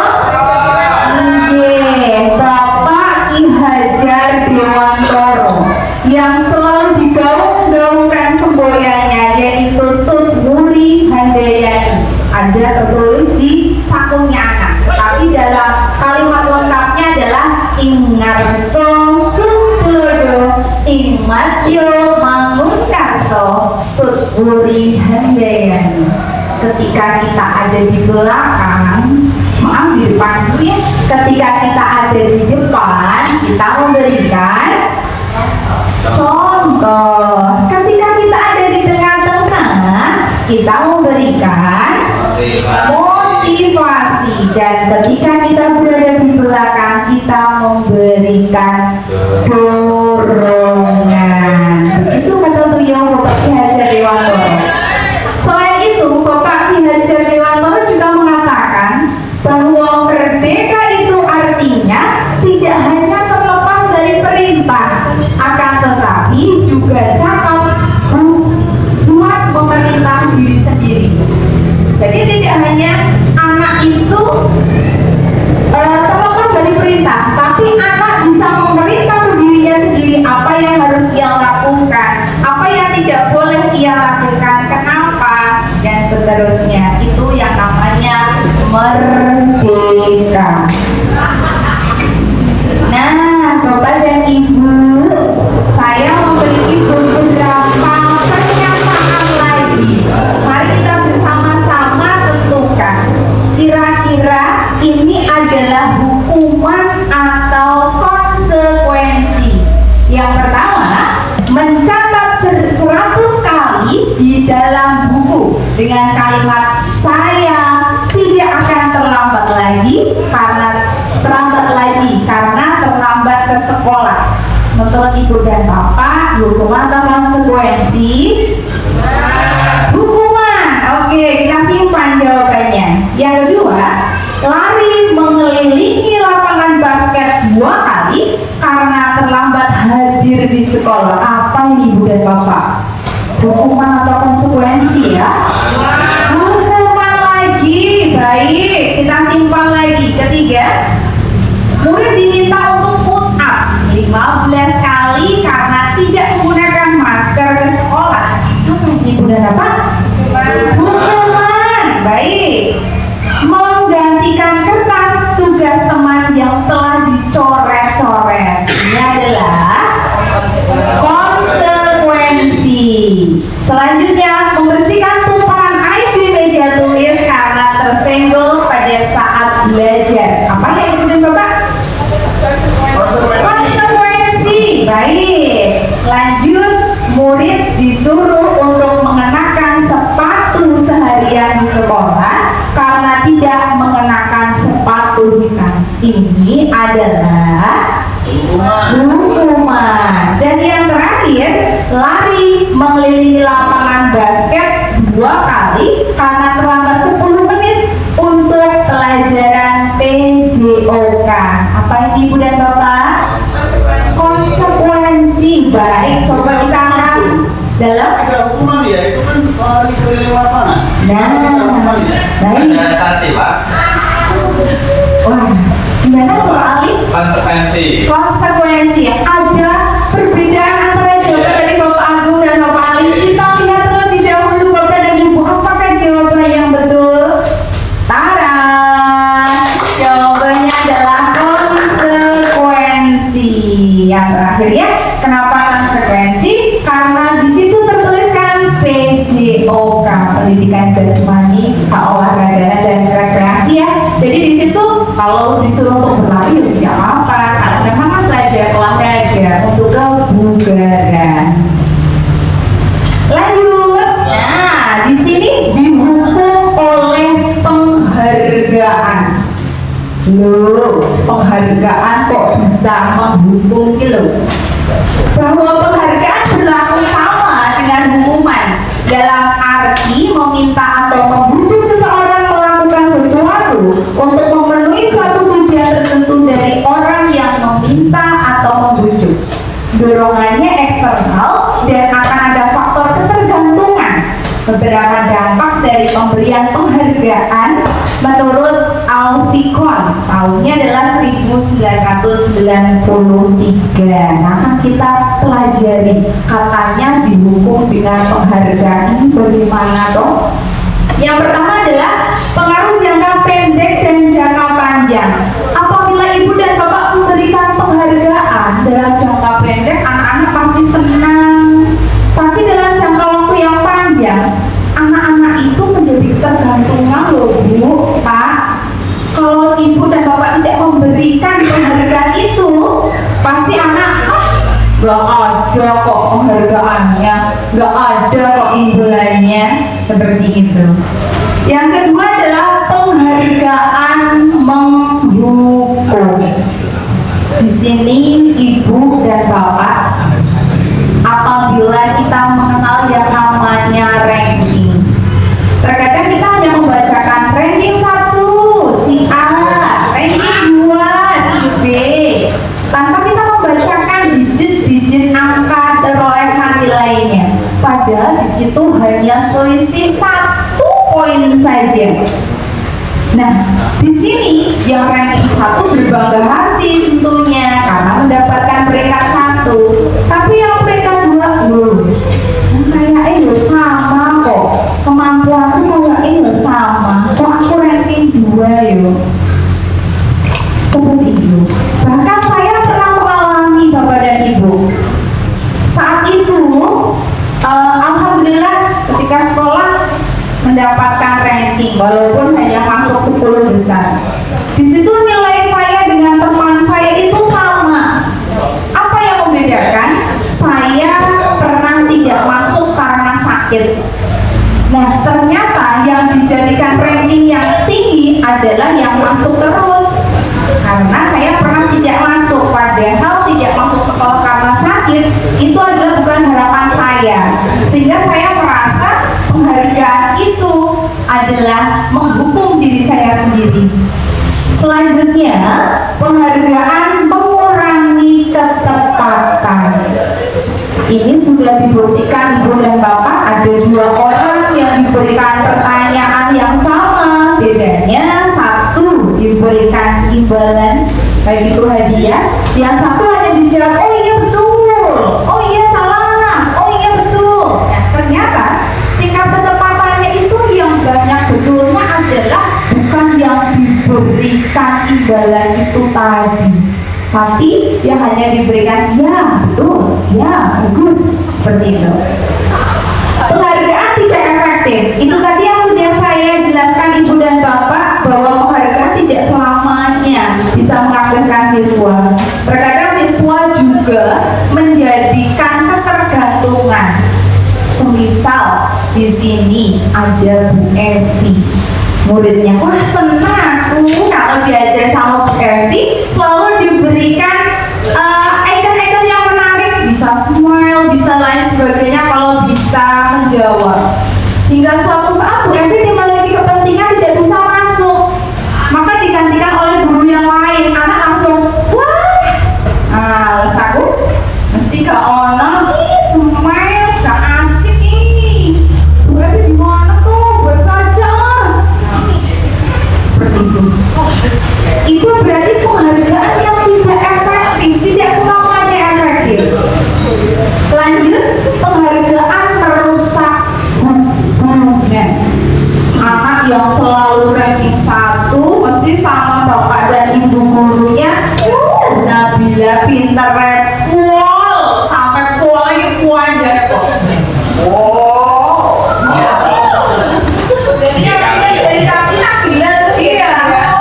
Bapak Ki Hajar Dewantoro yang selalu digaung-gaungkan semboyannya, yaitu Tut Wuri Handayani. Ada tertulis di sakunya anak, tapi dalam kalimat lengkapnya adalah Ingarso Sutlodo Imatyo Mangunkarso Tut Wuri Handayani. Ketika kita ada di belakang, maaf di depan dulu ya, ketika kita ada di depan, kita memberikan contoh. Ketika kita ada di tengah-tengah, kita memberikan motivasi. Dan ketika kita berada di belakang, kita memberikan dorongan. Begitu kata beliau Bapak Ki Hajar Dewantoro. Selain itu, Bapak Ki Hajar Dewantoro juga mengatakan bahwa merdeka itu artinya tidak hanya terlepas dari perintah, akan tetapi juga cakap buat memerintah diri sendiri. Jadi tidak hanya anak itu terlepas dari perintah, tapi anak bisa memerintah dirinya sendiri apa yang harus ia lakukan, apa yang tidak dengan kalimat saya tidak akan terlambat lagi karena terlambat ke sekolah. Menurut ibu dan bapak, hukuman atau konsekuensi? Hukuman. Oke, kita simpan jawabannya. Yang kedua, lari mengelilingi lapangan basket 2 kali karena terlambat hadir di sekolah. Apa ini ibu dan bapak? Hukuman atau konsekuensi ya? Hukuman lagi. Baik, kita simpan lagi. Ketiga, murid diminta untuk push up 15 kali karena tidak menggunakan masker ke sekolah. Apa ini ibu dan bapak? Hukuman. Baik. Menggantikan kertas tugas teman yang telah dicoret-coret. Ini adalah konsekuensi. Selanjutnya, membersihkan tumpahan air di meja tulis karena tersenggol pada saat belajar. Apa ya ibu dan bapak? Konsekuensi. Baik. Lanjut, murid disuruh untuk mengenakan sepatu seharian di sekolah karena tidak mengenakan sepatu hitam. Ini adalah hukuman. Dan yang terakhir, lari mengelilingi lapangan basket 2 kali karena terlambat 10 menit untuk pelajaran PJOK. Apa ini ibu dan bapak? Konsekuensi. Baik, coba kita akan dalam Ada hukuman ya, itu kan lari keliling lapangan. baik. Ada sanksi, Pak. Wah, gimana Pak Ali? Konsekuensi. Konsekuensi. Ada perbedaan antara jawaban dari Bapak Agung dan Bapak Ali. Kita lihat terlebih dahulu Bapak dan Ibu, apakah jawaban yang betul? Tara, jawabannya adalah konsekuensi. Yang terakhir ya, kenapa konsekuensi? Karena di situ tertuliskan PJOK, pendidikan jasmani, keolahragaan dan rekreasi ya. Jadi di situ kalau disuruh untuk berlari ya tidak apa-apa, karena memang kan belajar olahraga untuk kebugaran. Lanjut. Nah, di sini dihukum oleh penghargaan. Loh, penghargaan kok bisa menghukum gitu? Bahwa penghargaan berlaku sama dengan hukuman dalam arti meminta atau membujuk seseorang melakukan sesuatu untuk memenuhi suatu tujuan tertentu dari orang yang meminta atau membujuk. Dorongannya eksternal dan akan ada faktor ketergantungan. Beberapa dampak dari pemberian penghargaan menurut Alficon tahunnya adalah 1993. Nah, kan kita pelajari katanya dihukum dengan penghargaan ini bagaimana toh? Yang pertama adalah pengaruh jangka pendek dan jangka panjang. Apabila ibu dan bapak memberikan penghargaan dalam jangka pendek, anak-anak pasti senang. Tapi dalam jangka waktu yang panjang, anak-anak itu menjadi ketergantungan loh Bu, Pak. Kalau ibu dan bapak tidak memberikan penghargaan itu, pasti anak gak ada kok penghargaannya, gak ada kok imbulannya, seperti itu. Yang kedua adalah penghargaan menghukum. Di sini ibu dan bapak, apabila kita mengenal yang namanya ranking, terkadang kita hanya membacakan ranking 1 si A, ranking 2 si B, tanpa kita membacakan digit-digit angka perolehan nilainya. Padahal di situ hanya selisih 1 poin saja. Nah, di sini yang ranking 1 berbangga hati tentunya karena mendapatkan peringkat 1. Tapi yang peringkat 2 kayaknya sama kok. Kemampuanku kayaknya sama. Kok aku ranking 2 yo. Seperti itu. Bahkan saya pernah mengalami Bapak dan Ibu. Saat itu alhamdulillah ketika sekolah mendapatkan ranking walaupun hanya masuk 10 besar. Di situ nilai saya dengan teman saya itu sama. Apa yang membedakan? Saya Selanjutnya, penghargaan mengurangi ketepatan. Ini sudah dibuktikan Ibu dan Bapak, ada 2 orang yang diberikan pertanyaan yang sama. Bedanya satu diberikan imbalan, baik itu hadiah, yang satu hanya dijawab, oh iya betul, oh iya salah, oh iya betul. Nah, ternyata tingkat kecepatannya itu yang banyak betulnya adalah bukan yang diberikan imbalan itu tadi, tapi yang hanya diberikan ya betul, ya bagus, seperti itu. Penghargaan tidak efektif. Itu tadi yang sudah saya jelaskan Ibu dan Bapak, bahwa penghargaan tidak selamanya bisa mengaktifkan siswa. Terkadang siswa juga menjadikan ketergantungan. Semisal di sini ada Bu Evi, muridnya, wah senang aku kalau diajar sama Bu Evi, selalu diberikan icon-icon yang menarik, bisa smile, bisa lain sebagainya kalau bisa menjawab. Hingga suatu saat Bu Evi memiliki kepentingan tidak bisa masuk, maka digantikan oleh guru yang lain. Anak langsung wah, les aku mesti gak ono, ih smile, gak asik ini. Bu Evi gimana tuh, baik aja. Seperti itu. Itu berarti penghargaan yang tidak efektif, tidak selamanya efektif. Lanjut, penghargaan merusak hubungan. Anak yang selalu ranking 1 mesti sama bapak dan ibu gurunya, Nabila pinter red wall, sampai wall lagi aja kok. Dari tadi Nabila terus iya,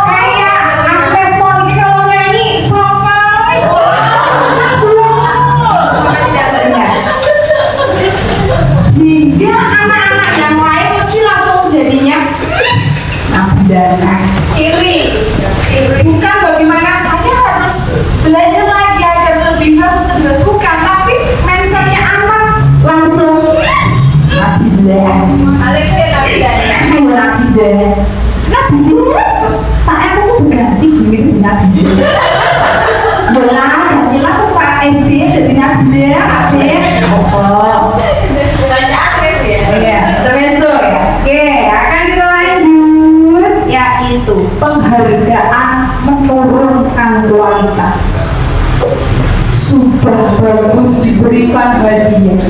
kayak Agnes Monica kalau nyanyi sampai tidak terdengar. Hingga anak-anak yang lain mesti langsung jadinya Nabila iri. Bukan bagaimana saya harus belajar lagi agar lebih bagus, bukan, tapi mindsetnya anak langsung Nabila. Nabila, terus tak aku berganti jadi Nabila. Belah, gantilah sesaat SD jadi Nabila, Iya, termasuk ya. Oke, akan kita lanjut, yaitu penghargaan menurunkan kualitas. Sudah bagus diberikan hadiah,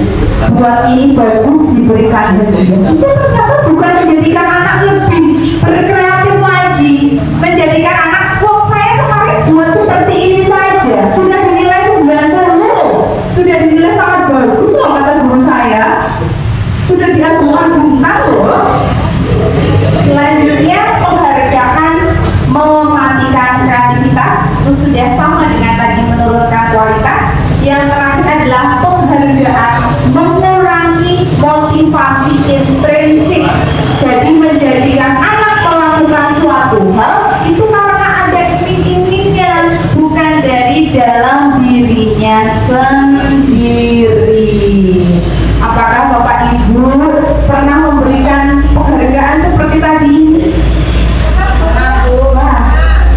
buat ini bagus diberikan hadiah, itu ternyata bukan menjadikan anak lebih berkreatif lagi, menjadikan anak, wah saya kemarin buat seperti ini saja sudah dinilai 90, sudah dinilai sangat bagus loh kata guru saya, sudah diagung-agungkan loh. Selanjutnya, penghargaan mematikan kreativitas, itu sudah sama dengan tadi menurunkan kualitas. Yang terakhir adalah penghargaan mengurangi motivasi intrinsik. Jadi menjadikan anak melakukan suatu hal itu karena ada iming-imingnya, bukan dari dalam dirinya sendiri. Apakah Bapak Ibu pernah memberikan penghargaan seperti tadi?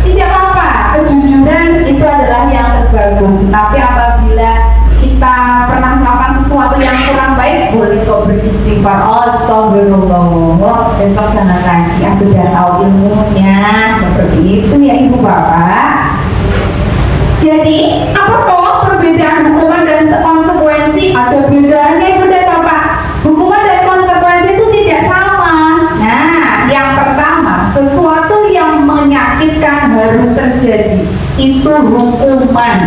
Tidak apa-apa, kejujuran itu adalah yang terbagus. Tapi apabila kita pernah melakukan sesuatu yang kurang baik, boleh kok beristighfar. Astagfirullah. Besok jangan lagi, yang sudah tahu ilmunya. Seperti itu ya Ibu Bapak. Jadi apa toh perbedaan hukuman dan konsekuensi? Ada bedanya Ibu dan Bapak. Hukuman dan konsekuensi itu tidak sama. Nah, yang pertama, sesuatu yang menyakitkan harus terjadi, itu hukuman.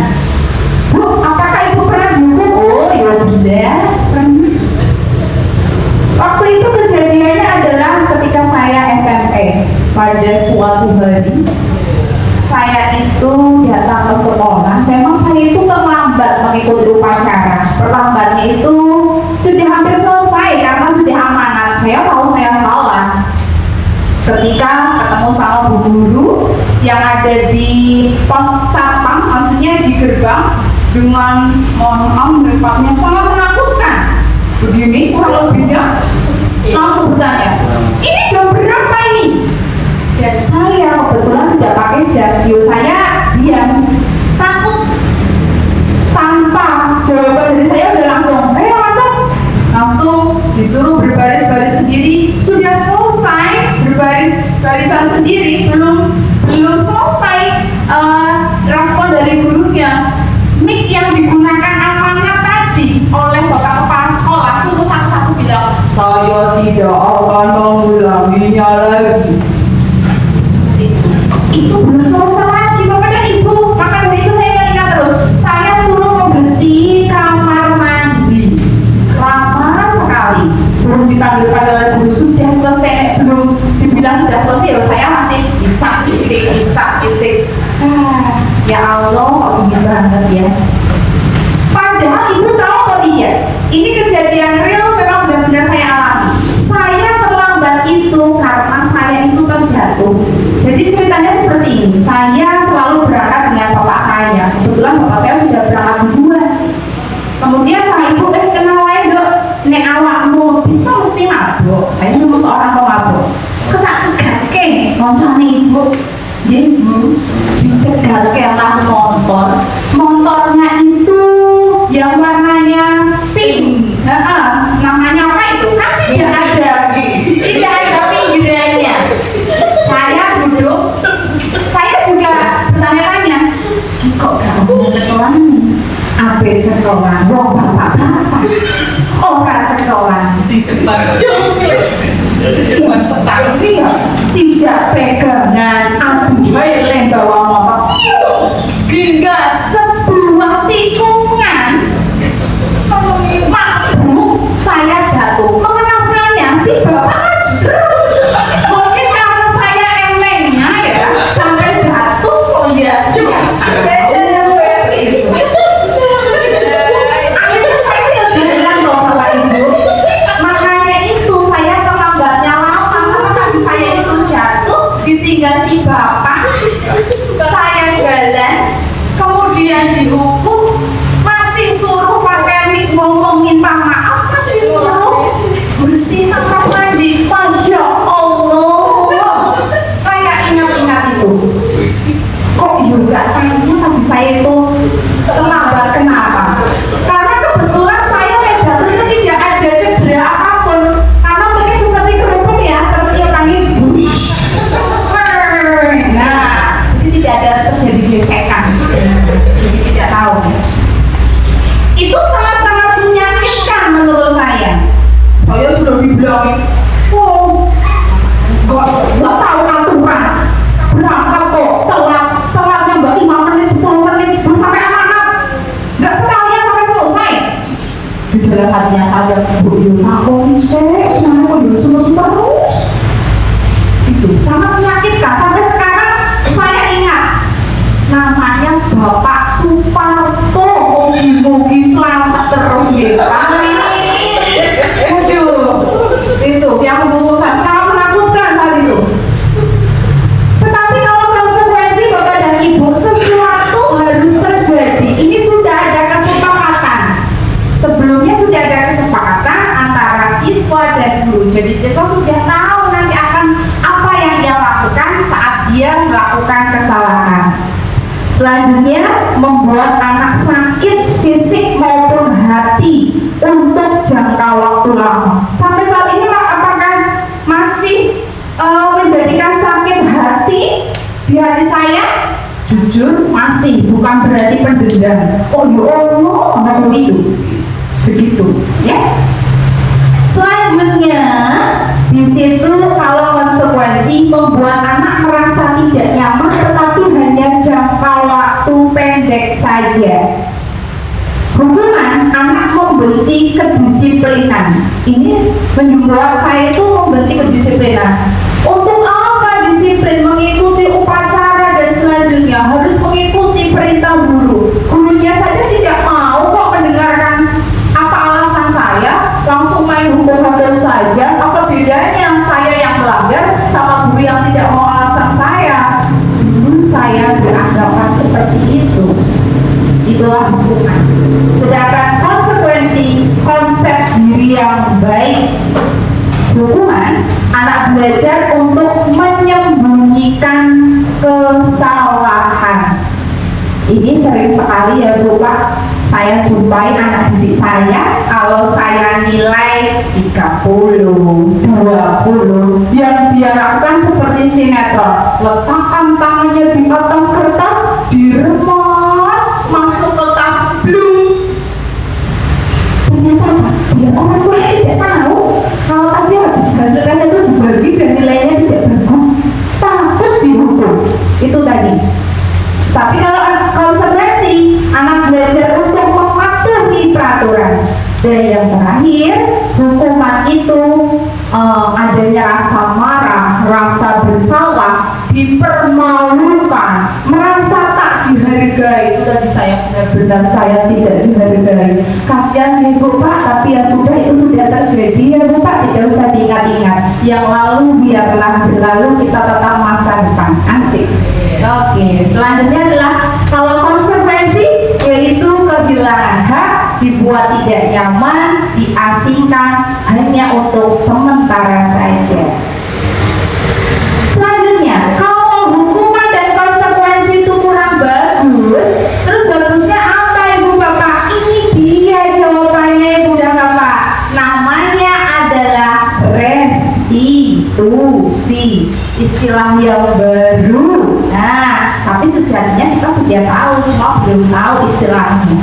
Bu, apakah Ibu pernah dihukum? Oh, ya jelas. Waktu itu kejadiannya adalah ketika saya SMP. Pada suatu hari saya itu datang ke sekolah. Memang saya itu terlambat mengikuti upacara. Perlambatnya itu sudah hampir selesai karena sudah amanat. Saya tahu saya salah. Ketika ketemu sama bu guru yang ada di pos satpam, maksudnya di gerbang, dengan mohon maaf mereka sangat menakutkan. Begini kurang lebihnya, langsung bertanya, ini jam berapa ini? Dan saya kebetulan tidak pakai jam. Yo saya diam, takut. Tanpa jawaban dari saya udah langsung, ayo langsung disuruh berbaris-baris sendiri. Sudah selesai barisan sendiri, belum selesai respon dari gurunya. Mic yang digunakan amanat tadi oleh bapak kepala sekolah suruh satu-satu bilang, saya tidak akan mengulanginya lagi. Seperti itu belum selesai lagi bapak dan ibu. Maka dari itu saya ingat terus, saya suruh membersih kamar mandi. Lama sekali belum dipanggil oleh guru, sudah selesai, belum dibilang sudah selesai, ya saya masih bisik. Ya Allah, kok ini banget ya. Padahal ibu tahu kok iya, ini kejadian real, memang benar-benar saya alami. Saya terlambat itu karena saya itu terjatuh. Jadi ceritanya seperti ini, saya selalu berangkat dengan bapak saya. Kebetulan bapak saya sudah berangkat duluan. Kemudian sang ibu kenal wae dok, nek awakmu bisa mesti mabuk. Saya memang seorang pemabuk. Kena cegake ngoncone ibu. Ibu dicegake lah motornya itu yang warnanya pink. Namanya apa itu? Kan tidak ada pinggirannya. Saya duduk, saya juga bertanya-tanya, kok kamu cekolan? Apa cekolan? Wong bapak-bapak orang cekolan di depan sekali ya, tidak pegangan abu bawa motor hingga sebuah tikungan mabuk saya jatuh. Mengenaskannya si bapak maju terus, mungkin karena saya entengnya ya sampai jatuh kok ya juga akhirnya saya yang jalan loh bapak ibu. Makanya itu saya terlambatnya lama karena tadi saya itu jatuh ditinggal si bapak. Saya jalan kemudian dihukum, masih suruh pakai mic ngomong minta maaf, masih suruh bersih kamar mandi. Masya Allah, saya ingat itu. Kok juga kayaknya tadi saya itu terlambat. Kenapa? Karena kebetulan saya yang jatuh itu tidak ada cedera apapun, karena mungkin seperti kerupuk ya, tertiup angin bush. Nah, jadi tidak ada terjadi gesekan. Jadi tidak tahu ya. Itu sangat-sangat menyakitkan menurut saya. Saya sudah dibilangin, oh, nggak tahu aturan, berangkat kok telatnya mbak 5 menit 10 menit belum sampai amanat, nggak sekalian sampai selesai. Di dalam hatinya saja, bu aku bisa, semuanya kok dia semua terus. Itu sangat menyakitkan. Sampai sekarang saya ingat namanya Bapak Suparto. Mugi-mugi selamat terus ya. Aduh, itu yang membutuhkan sangat menakutkan saat itu. Tetapi kalau konsekuensi bapak dan ibu, sesuatu harus terjadi. Ini sudah ada kesepakatan. Sebelumnya sudah ada kesepakatan antara siswa dan guru. Jadi siswa sudah tahu nanti akan apa yang dia lakukan saat dia melakukan kesalahan. Selanjutnya, membuat anak sakit fisik maupun hati untuk jangka waktu lama. Sampai saat ini apakah masih menjadikan sakit hati di hati saya? Jujur masih, bukan berarti pendendam. Oh ya Allah, ngomong itu. Begitu, ya. Selanjutnya, di situ kalau konsekuensi membuat anak merasa tidak nyaman, tetapi hanya jangka waktu pendek saja. Hukuman, anak membenci kedisiplinan. Ini membuat saya itu membenci kedisiplinan. Untuk apa disiplin? Mengikuti upacara dan selanjutnya harus mengikuti perintah guru. Gurunya saja tidak mau kok mendengarkan apa alasan saya, langsung main hukum-hukum saja. Apa bedanya saya yang melanggar sama guru yang tidak mau alasan saya? Dulu saya beranggapan seperti itu. Itulah hukuman. Sedangkan konsekuensi konsep diri yang baik, hukuman anak belajar untuk menyembunyikan kesalahan. Ini sering sekali ya Bu Pak, saya jumpai anak didik saya, kalau saya nilai 30, 20, yang dia lakukan seperti sinetron, letakkan tangannya di atas kertas, diremas, masuk ke tas, blum. Ternyata biar orang tua tidak tahu kalau tadi habis hasilnya itu dibagi dan nilainya tidak bagus, takut dihukum. Itu tadi. Tapi kalau konsekuensi, anak belajar untuk mematuhi peraturan. Dan yang terakhir, hukuman itu adanya rasa marah, rasa bersalah, dipermalukan, merasa tak dihargai. Itu tadi saya benar-benar saya tidak dihargai. Kasihan nih Bu Pak, tapi ya sudah, itu sudah terjadi ya Bu Pak, tidak usah diingat-ingat. Yang lalu biarlah berlalu, kita tetap masa depan. Asik. Oke, selanjutnya adalah kalau konsekuensi, yaitu kehilangan hak, dibuat tidak nyaman, diasingkan hanya untuk sementara saja. Selanjutnya, kalau hukuman dan konsekuensi itu kurang bagus, terus bagusnya apa Ibu Bapak? Ini dia jawabannya Ibu dan Bapak. Namanya adalah restitusi, istilah yang baru. Nah, tapi sejatinya kita sudah tahu, cuma belum tahu istilahnya.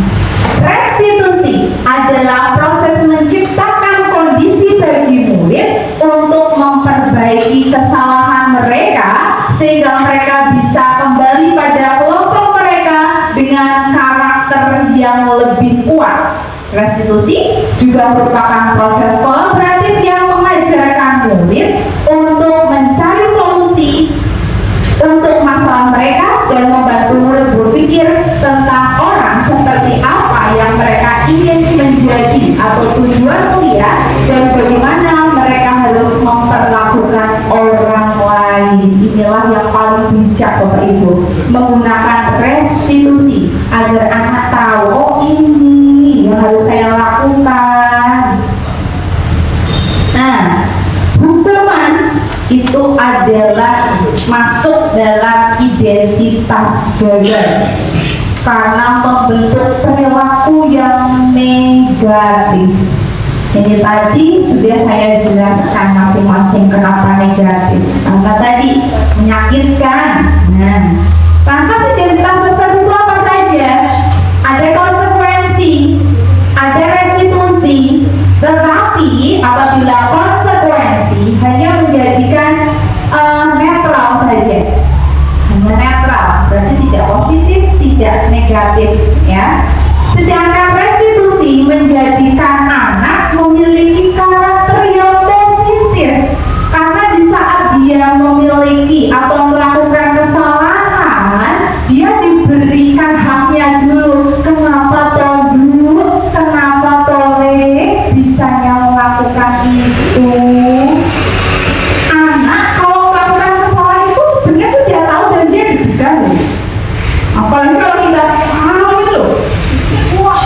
Restitusi adalah proses menciptakan kondisi bagi murid untuk memperbaiki kesalahan mereka sehingga mereka bisa kembali pada kelompok mereka dengan karakter yang lebih kuat. Restitusi juga merupakan proses kolaboratif yang mengajarkan murid untuk mencari solusi untuk masalah mereka dan membantu murid berpikir tentang orang seperti apa yang mereka ingin menjadi atau tujuan kuliah dan bagaimana mereka harus memperlakukan orang lain. Inilah yang paling bijak Bapak Ibu, menggunakan restitusi agar anak tahu, oh ini yang harus saya lakukan. Nah, hukuman itu adalah masuk dalam identitas gagal karena membentuk perilaku yang negatif. Ini tadi sudah saya jelaskan masing-masing kenapa negatif. Karena tadi menyakitkan. Nah, lantas identitas sukses itu apa saja? Ada konsekuensi, ada restitusi, tetapi apabila konsekuensi hanya menjadikan netral saja, hanya netral, berarti tidak positif, tidak negatif, ya. Sedangkan restitusi menjadikan anak memiliki karakter yang positif, karena di saat dia memiliki atau melakukan kesalahan, dia diberikan haknya dulu. Kenapa toh dulu? Kenapa toh bisanya melakukan itu? Anak kalau melakukan kesalahan itu sebenarnya sudah tahu dan dia diberikan. Apalagi kalau kita gitu loh. Wah,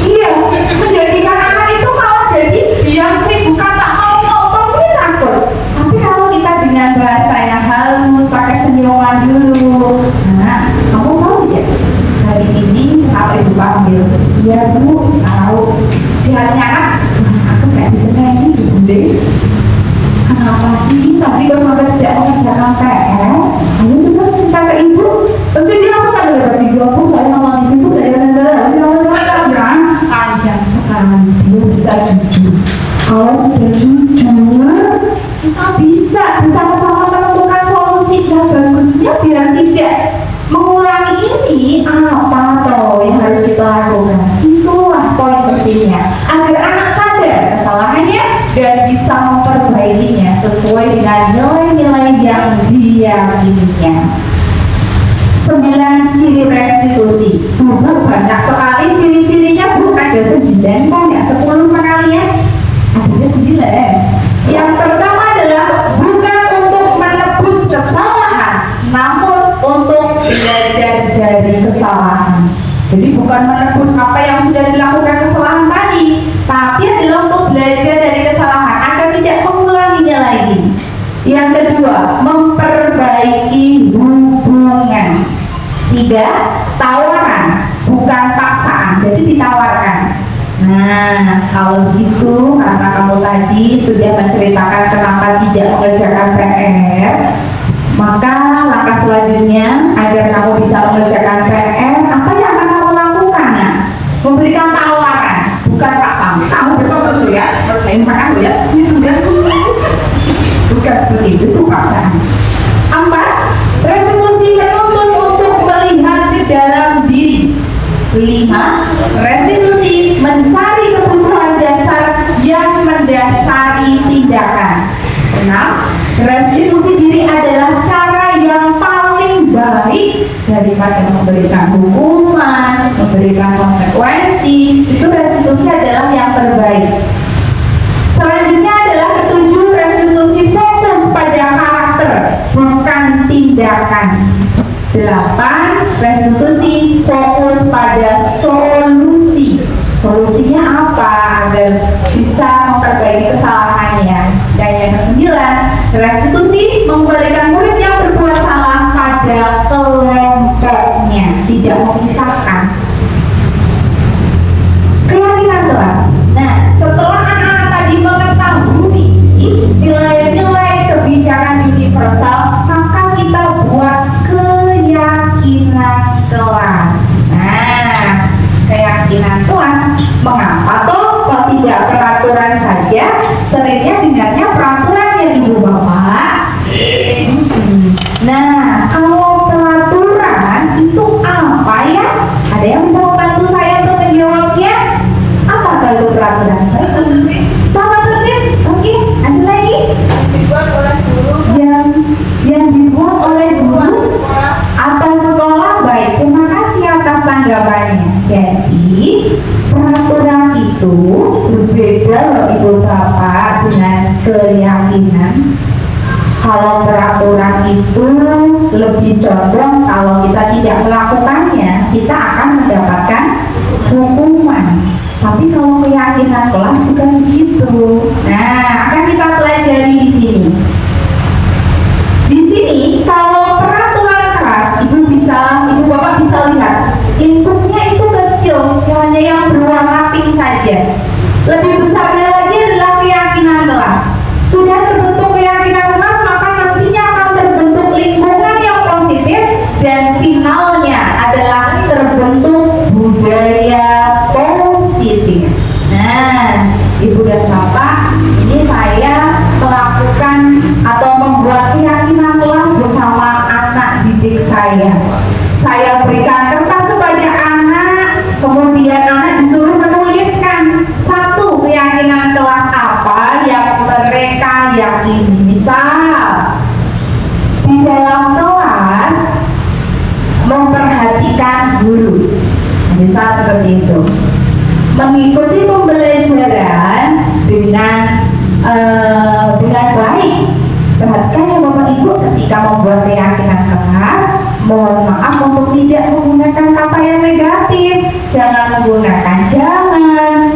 iya, menjadikan anak itu malah jadi diam 1000 kata, mau ngomong ini takut. Tapi kalau kita dengan bahasa yang halus, pakai senyuman dulu. Nah, kamu tahu ya, hari ini kenapa Ibu panggil? Iya Bu, tahu. Di hatinya anak, aku gak bisa nyanyi Bunda. Kenapa sih? Tapi kok sampai tidak mengerjakan PR? Ayo coba cerita ke Ibu. Terus dia langsung pada dapat Ibu, aku saya ngomong Ibu dari negara panjang sekali. Dia bisa jujur. Kalau sudah jujur, kita bisa bersama-sama menentukan solusi yang bagusnya biar tidak mengulangi ini. Apa toh yang harus kita lakukan? Itulah poin pentingnya, agar anak sadar kesalahannya dan bisa memperbaikinya sesuai dengan nilai-nilai yang diyakininya. 9 ciri restitusi. Banyak sekali ciri-cirinya, Bu. Ada 9 kan ya? 10 sekali ya? Ada 9. Yang pertama adalah bukan untuk menebus kesalahan, namun untuk belajar dari kesalahan. Jadi bukan menebus apa yang sudah dilakukan kesalahan tadi, tapi Tiga, tawaran, bukan paksaan, jadi ditawarkan. Nah, kalau begitu, karena kamu tadi sudah menceritakan kenapa tidak mengerjakan PR, maka langkah selanjutnya agar kamu bisa mengerjakan PR, apa yang akan kamu lakukan? Nah, memberikan tawaran, bukan paksaan. Kamu besok harus ya, ngerjain PR ya, enggak. Bukan seperti itu paksaan. Empat, restitusi menuntut untuk melihat ke dalam diri. 5. Restitusi mencari kebutuhan dasar yang mendasari tindakan. 6. Restitusi diri adalah cara yang paling baik daripada memberikan hukuman, memberikan konsekuensi. Itu restitusi adalah yang terbaik. Selanjutnya adalah ketujuh, restitusi fokus pada karakter, bukan tindakan. 8. Restitusi fokus pada solusi. Solusinya apa agar bisa memperbaiki kesalahannya. Dan yang ke-9, restitusi mengembalikan murid yang berbuat salah pada kelompoknya, tidak memisahkan. Keyakinan kelas. Nah, setelah anak-anak tadi mengetahui nilai-nilai kebijakan universal, maka kita buat keyakinan kelas. Nah, keyakinan kelas, mengapa toh kok tidak peraturan saja? Seringnya dengarnya peraturan ya ibu bapak. Nah, kalau peraturan itu apa ya? Ada yang bisa membantu saya untuk menjawabnya? Apa itu peraturan? Tata tertib, oke. Ada lagi? Dibuat oleh guru Yang dibuat oleh guru sekolah. atas sekolah. Baik, terima kasih atas tanggapannya. Jadi peraturan itu berbeda loh ibu bapak dengan keyakinan. Kalau peraturan itu lebih condong kalau kita tidak melakukannya, kita akan mendapatkan hukuman. Tapi kalau keyakinan kelas bukan begitu. Nah, akan kita pelajari di sini. Di sini kalau peraturan kelas, ibu bapak bisa lihat instruknya itu kecil, hanya yang berwarna pink saja. Lebih besarnya lagi adalah keyakinan kelas. Sudah terbentuk keyakinan kelas, maka nantinya akan terbentuk lingkungan yang positif dan finalnya adalah terbentuk budaya positif. Nah, ibu dan bapak, ini saya melakukan atau membuat keyakinan kelas bersama anak didik saya. Saya berikan kertas kepada anak, kemudian anak disuruh menuliskan satu keyakinan kelas apa yang mereka yakini. Misal, di dalam kelas memperhatikan guru, misal seperti itu. Mengikuti pembelajaran dengan baik. Perhatikan ya Bapak Ibu, ketika membuat keyakinan kelas, mohon maaf untuk tidak menggunakan kata yang negatif. Jangan menggunakan jangan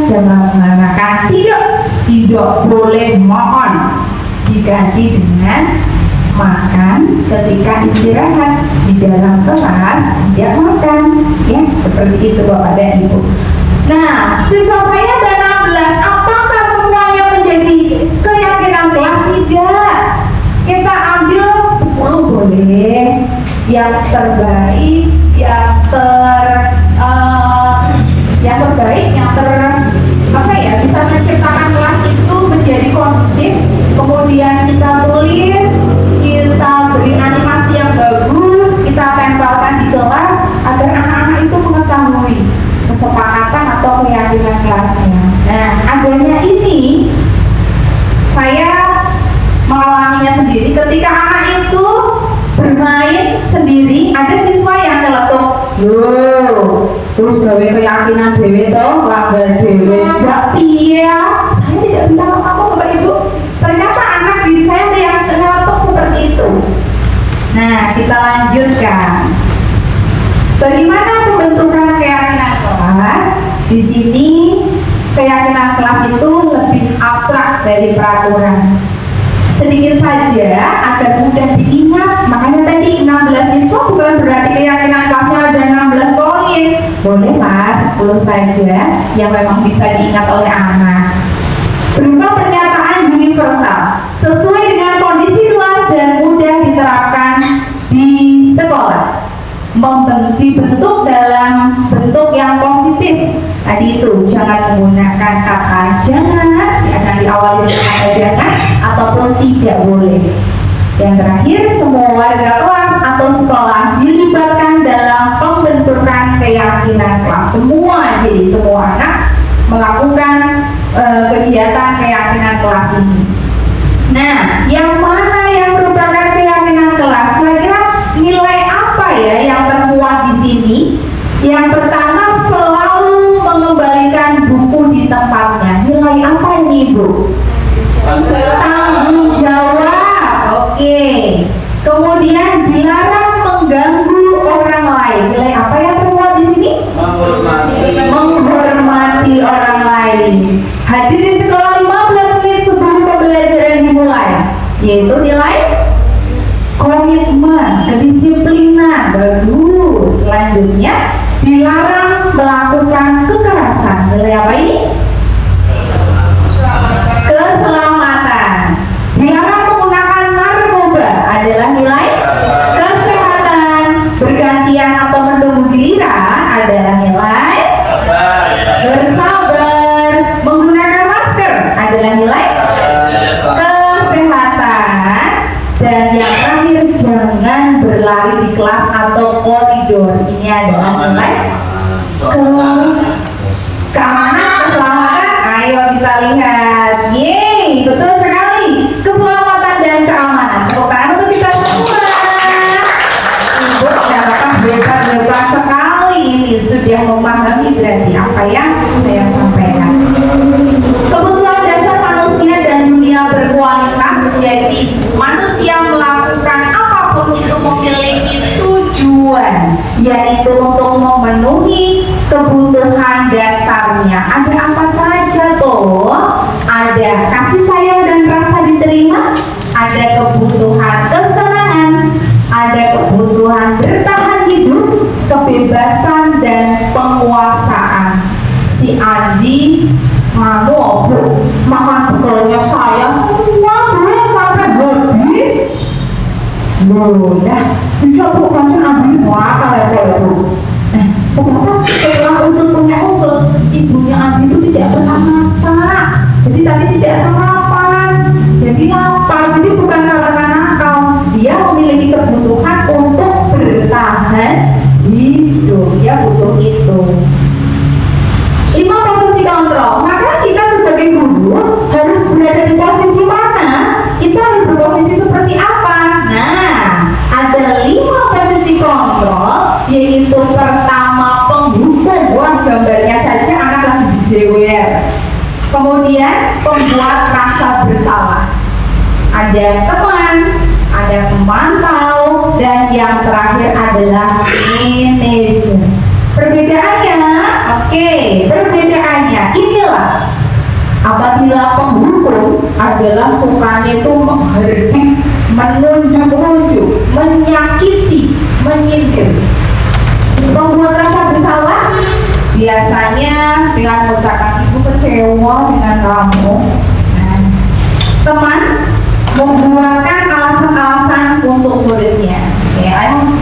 menggunakan tidak boleh mohon. Diganti dengan makan ketika istirahat. Di dalam kelas tidak makan, ya seperti itu Bapak dan Ibu. Nah, siswa saya ada 16. Apakah semuanya menjadi keyakinan kelas? Tidak. Kita ambil 10 boleh. Yang terbaik, bisa menciptakan kelas itu menjadi kondusif. Kemudian kita tulis, kita beri animasi yang bagus, kita tempelkan di kelas agar anak-anak itu mengetahui kesepakatan atau keyakinan kelasnya. Nah, adanya ini saya mengalaminya sendiri ketika anak itu bermain sendiri, ada siswa yang nyeletuk, loh, terus gawe keyakinan dewe toh, langgar dewe, enggak iya, saya tidak bilang apa-apa Bapak Ibu. Ternyata anak didik saya yang nyeletuk seperti itu. Nah, kita lanjutkan. Bagaimana pembentukan keyakinan kelas? Di sini keyakinan kelas itu lebih abstrak dari peraturan. Sedikit saja agar mudah diingat. Makanya tadi 16 siswa bukan berarti keyakinan kelasnya Boleh Mas, 10 saja yang memang bisa diingat oleh anak. Berupa pernyataan universal sesuai dengan kondisi kelas dan mudah diterapkan di sekolah. Dibentuk dalam bentuk yang positif. Tadi itu jangan menggunakan kata jangan, jangan diawali dengan kata jangan ataupun tidak boleh. Yang terakhir, semua warga kelas atau sekolah dilibatkan dalam pembentukan keyakinan kelas. Semua, jadi semua anak melakukan kegiatan keyakinan kelas ini. Nah, yang mana yang merupakan keyakinan kelas? Kira-kira nilai apa ya yang termuat di sini? Yang pertama, selalu mengembalikan buku di tempatnya. Nilai apa ini, Bu? Tanggung jawab. Oke. Kemudian dilarang mengganggu orang lain. Nilai apa yang termuat di sini? Menghormati orang lain. Hadir di sekolah 15 menit sebelum pembelajaran dimulai. Yaitu nilai komitmen, kedisiplinan. Bagus. Selanjutnya, dilarang melakukan kekerasan. Nilai apa ini? Keselamatan. Dilarang menggunakan narkoba adalah nilai kesehatan. Bergantian atau menunggu giliran adalah nilai bersabar. Menggunakan masker adalah nilai kesehatan. Dan yang terakhir, jangan berlari di kelas atau koridor. Ini adalah nilai keamanan, keselamatan. Ayo kita lihat. Yeay, betul sekali. Keselamatan dan keamanan. Tepuk tangan untuk kita semua. Ibu dan Bapak hebat sekali ini, sudah memahami berarti apa yang saya sampaikan. Kebutuhan dasar manusia dan dunia berkualitas, jadi manusia melakukan apapun itu memiliki tujuan, yaitu untuk memenuhi kebutuhan dasarnya. Ada apa saja toh? Ada kasih sayang dan rasa diterima, ada kebutuhan kesenangan, ada kebutuhan bertahan hidup, kebebasan dan penguasaan. Si Andi makan bekalnya saya semua belum sampai habis. Loh, nah, itu aku baca Andi wakal ya Bu. Nah, ternyata setelah usut punya usut, ibunya Andi itu tidak pernah masak. Jadi tadi tidak sarapan. Jadi apa? Jadi bukan karena nakal. Dia memiliki kebutuhan untuk bertahan hidup. Dia butuh itu. 5 posisi kontrol. Maka kita sebagai guru harus berada di posisi mana? Kita harus berposisi seperti apa? Nah, ada 5 posisi kontrol, yaitu pertama penghukum. Wah, gambarnya saja anak lagi dijewer. Kemudian pembuat rasa bersalah. Ada teman, ada pemantau, dan yang terakhir adalah manajer. Perbedaannya, perbedaannya inilah. Apabila penghukum adalah sukanya itu menghardik, menunjuk-nunjuk, menyakiti, menyindir. Pembuat rasa bersalah biasanya dengan mengucapkan ibu kecewa dengan kamu. Nah, teman membuatkan alasan-alasan untuk muridnya.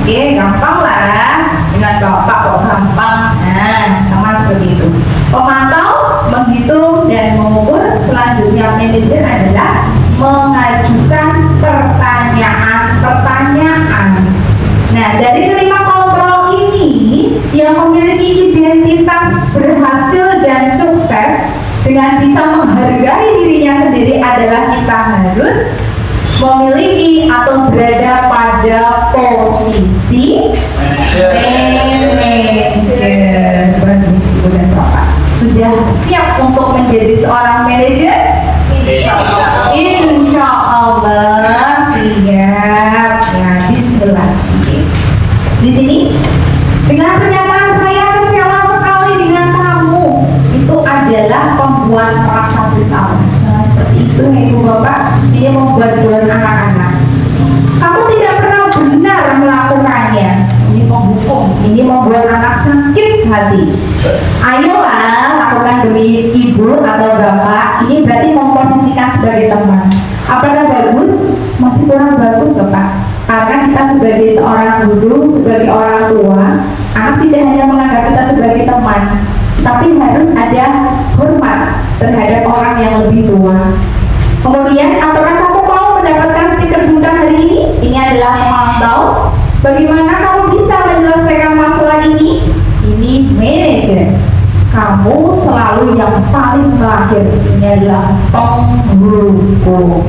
Gampang lah, dengan bapak kok gampang. Nah, teman seperti itu. Pemantau menghitung dan mengukur. Selanjutnya manajer adalah mengajukan pertanyaan. Nah, dari kelima kontrol ini yang memiliki identitas berhasil dan sukses dengan bisa menghargai dirinya sendiri adalah kita harus memiliki atau berada pada posisi manajer. Bagus, Ibu dan Bapak. Sudah siap untuk menjadi seorang manajer? Insya Allah siap. Ya, Bismillah. Di sini dengan pernyataan saya kecewa sekali dengan kamu, itu adalah pembuat merasa bersalah. Jangan seperti itu ya Ibu Bapak. Ini membuat down anak-anak. Kamu tidak pernah benar melakukannya. Ini menghukum. Ini membuat anak sakit hati. sebagai teman. Apakah bagus? Masih kurang bagus loh Pak. Karena kita sebagai seorang guru, sebagai orang tua, anak tidak hanya menganggap kita sebagai teman, tapi harus ada hormat terhadap orang yang lebih tua. Kemudian, apakah kamu mau mendapatkan stiker buta hari ini? Ini adalah memantau. Bagaimana kamu bisa menyelesaikan masalah ini? Ini manajer. Kamu selalu yang paling terakhir. Ini adalah penghukum.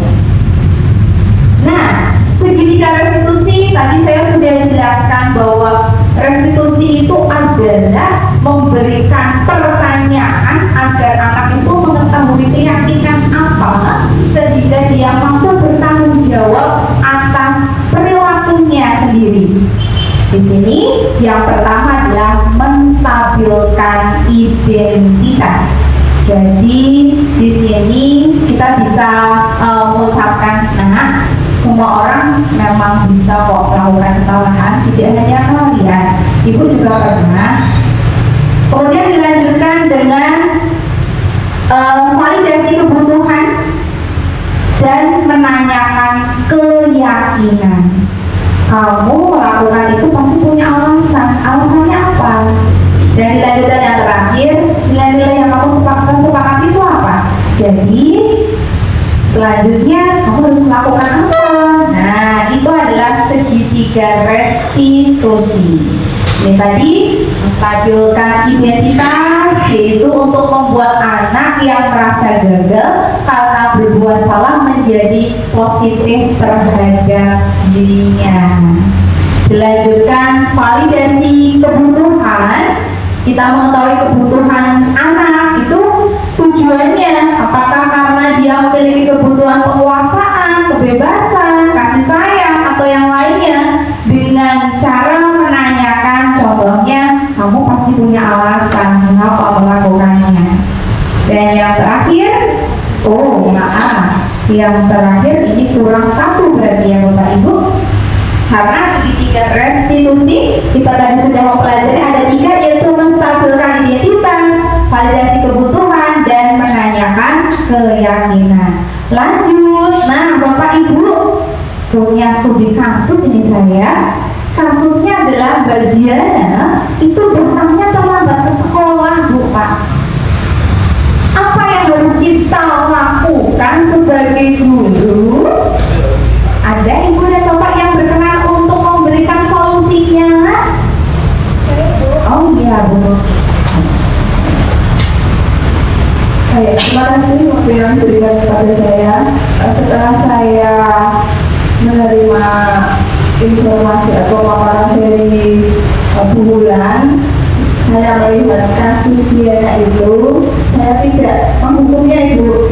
Nah, segitiga restitusi tadi saya sudah jelaskan bahwa restitusi itu adalah memberikan pertanyaan agar anak itu mengetahui keyakinan apa sehingga dia mampu bertanggung jawab atas perilakunya sendiri. Di sini yang pertama adalah menstabilkan identitas. Jadi di sini kita bisa mengucapkan, nah, semua orang memang bisa kok melakukan kesalahan, tidak hanya kalian, ibu juga pernah. Kemudian dilanjutkan dengan validasi kebutuhan dan menanyakan keyakinan. Kamu melakukan itu pasti punya alasan. Alasannya apa? Dan dilanjutkan yang terakhir, nilai-nilai yang kamu sepakati itu apa? Jadi selanjutnya kamu harus melakukan apa? Nah, itu adalah segitiga restitusi. Ini tadi menstabilkan identitas, yaitu untuk membuat anak yang merasa gagal karena berbuat salah menjadi positif terhadap dirinya. Dilanjutkan validasi kebutuhan. Kita mengetahui kebutuhan anak itu tujuannya apakah karena dia memiliki kebutuhan penguasaan, kebebasan, kasih sayang, atau yang lainnya. Dengan cara menanyakan, contohnya kamu pasti punya alasan mengapa melakukannya. Dan yang terakhir, oh maaf, yang terakhir ini kurang satu berarti ya Bapak Ibu. Karena segitiga restitusi kita tadi sudah mempelajari ada 3, yaitu menstabilkan identitas, validasi kebutuhan, dan menanyakan keyakinan. Lanjut, nah Bapak Ibu punya studi kasus ini saya. Kasusnya adalah Mbak Ziana itu datangnya terlambat ke sekolah, Bu Pak. Apa yang harus kita lakukan sebagai guru? Ada ibu dan bapak yang berkenan untuk memberikan solusinya? Oh iya Bu. Terima kasih waktu yang diberikan kepada saya. Setelah saya menerima informasi atau paparan dari Bu Wulan, saya melihat kasus Ziana itu, saya tidak menghukumnya Ibu.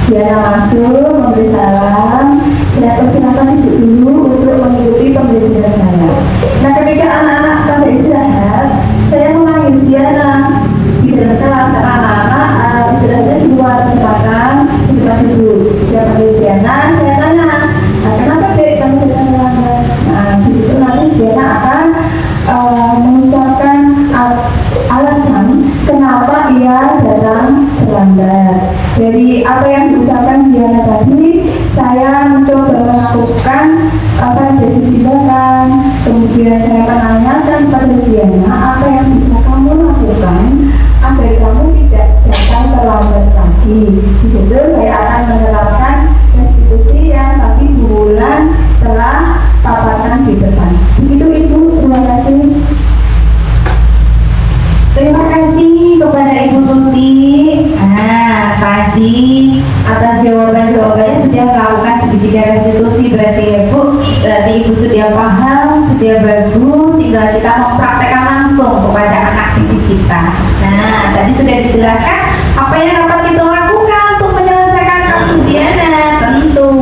Ziana masuk, memberi salam, saya persilakan ibu dulu untuk mengikuti pembelajaran saya. Nah, ketika anak-anak pada istirahat, saya memanggil Ziana di dalam kelas. Anak-anak istirahatnya di luar tempatan, di depan ibu. Saya panggil Ziana, saya tanya, kenapa dek kamu datang lambat? Nah, di situ nanti Ziana akan mengucapkan alasan kenapa ia datang terlambat. Dari apa yang diucapkan Ziana tadi, saya mencoba melakukan validasi tindakan. Kemudian saya menanyakan pada Ziana apa yang bisa kamu lakukan agar kamu tidak datang terlambat lagi. Di situ saya akan menerapkan restitusi yang tadi Bu Wulan telah paparkan di depan. Begitu Ibu, terima kasih. Terima kasih kepada Ibu Tuti. Nah, tadi atas jawaban-jawabannya sudah melakukan segitiga restitusi berarti ya Bu. Berarti Ibu sudah paham, sudah bagus, tinggal kita mempraktekkan langsung kepada anak didik kita. Nah, tadi sudah dijelaskan apa yang dapat kita lakukan untuk menyelesaikan kasus Ziana. Tentu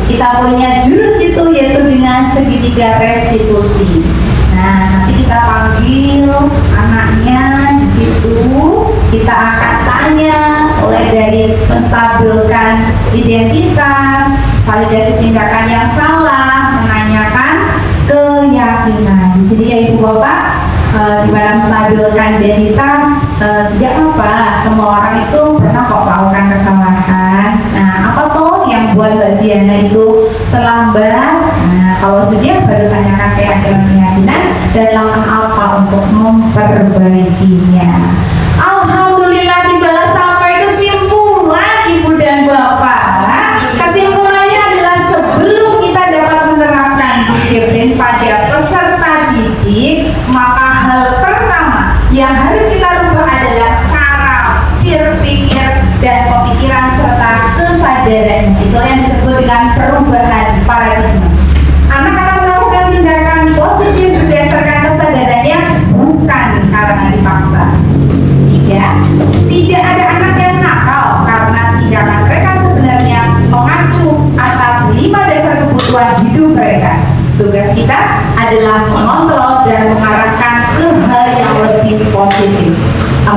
kita punya jurus itu, yaitu dengan segitiga restitusi. Nah, nanti kita panggil anaknya di situ, kita akan tanya mulai dari menstabilkan identitas, validasi tindakan yang salah, menanyakan keyakinan. Di sini ya Ibu Bapak, di mana menstabilkan identitas, tidak apa, semua orang itu pernah kok melakukan kesalahan. Nah, Sudiana itu terlambat. Nah, kalau Sudiana baru tanyakan keyakinan-keyakinan dan lakukan apa untuk memperbaikinya. Alhamdulillah tibalah sampai kesimpulan Ibu dan Bapak. Kesimpulannya adalah sebelum kita dapat menerapkan disiplin pada peserta didik, maka hal pertama yang harus kita rubah adalah cara berpikir dan pemikiran serta kesadaran. Itu yang disebut dengan perubahan paradigma. Anak akan melakukan tindakan positif berdasarkan kesadarannya, bukan karena dipaksa. Tidak ada anak yang nakal karena tindakan mereka sebenarnya mengacu atas 5 dasar kebutuhan hidup mereka. Tugas kita adalah mengontrol dan mengarahkan ke hal yang lebih positif. 4.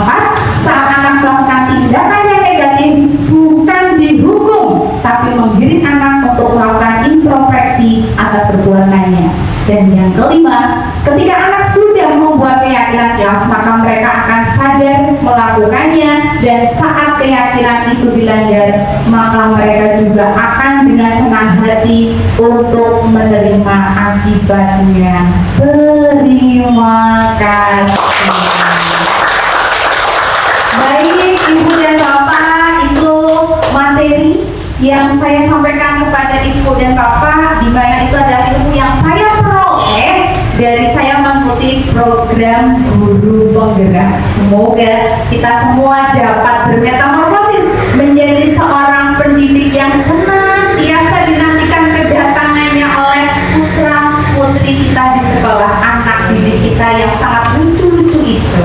Saat anak melakukan tindakan yang negatif, bukan dihukum, tapi menggiring anak untuk melakukan introspeksi atas perbuatannya. Dan yang kelima, ketika anak sudah membuat keyakinan jelas, maka mereka akan sadar melakukannya, dan saat keyakinan itu dilanggar, maka mereka juga akan dengan senang hati untuk menerima akibatnya. Terima kasih. Baik, Ibu dan Bapak, itu materi yang saya sampaikan kepada Ibu dan Bapak, di mana itu adalah ilmu yang saya peroleh dari saya mengikuti program Guru Penggerak. Semoga kita semua dapat bermetamorfosis menjadi seorang pendidik yang senantiasa dinantikan kedatangannya oleh putra putri kita di sekolah, anak didik kita yang sangat lucu-lucu itu.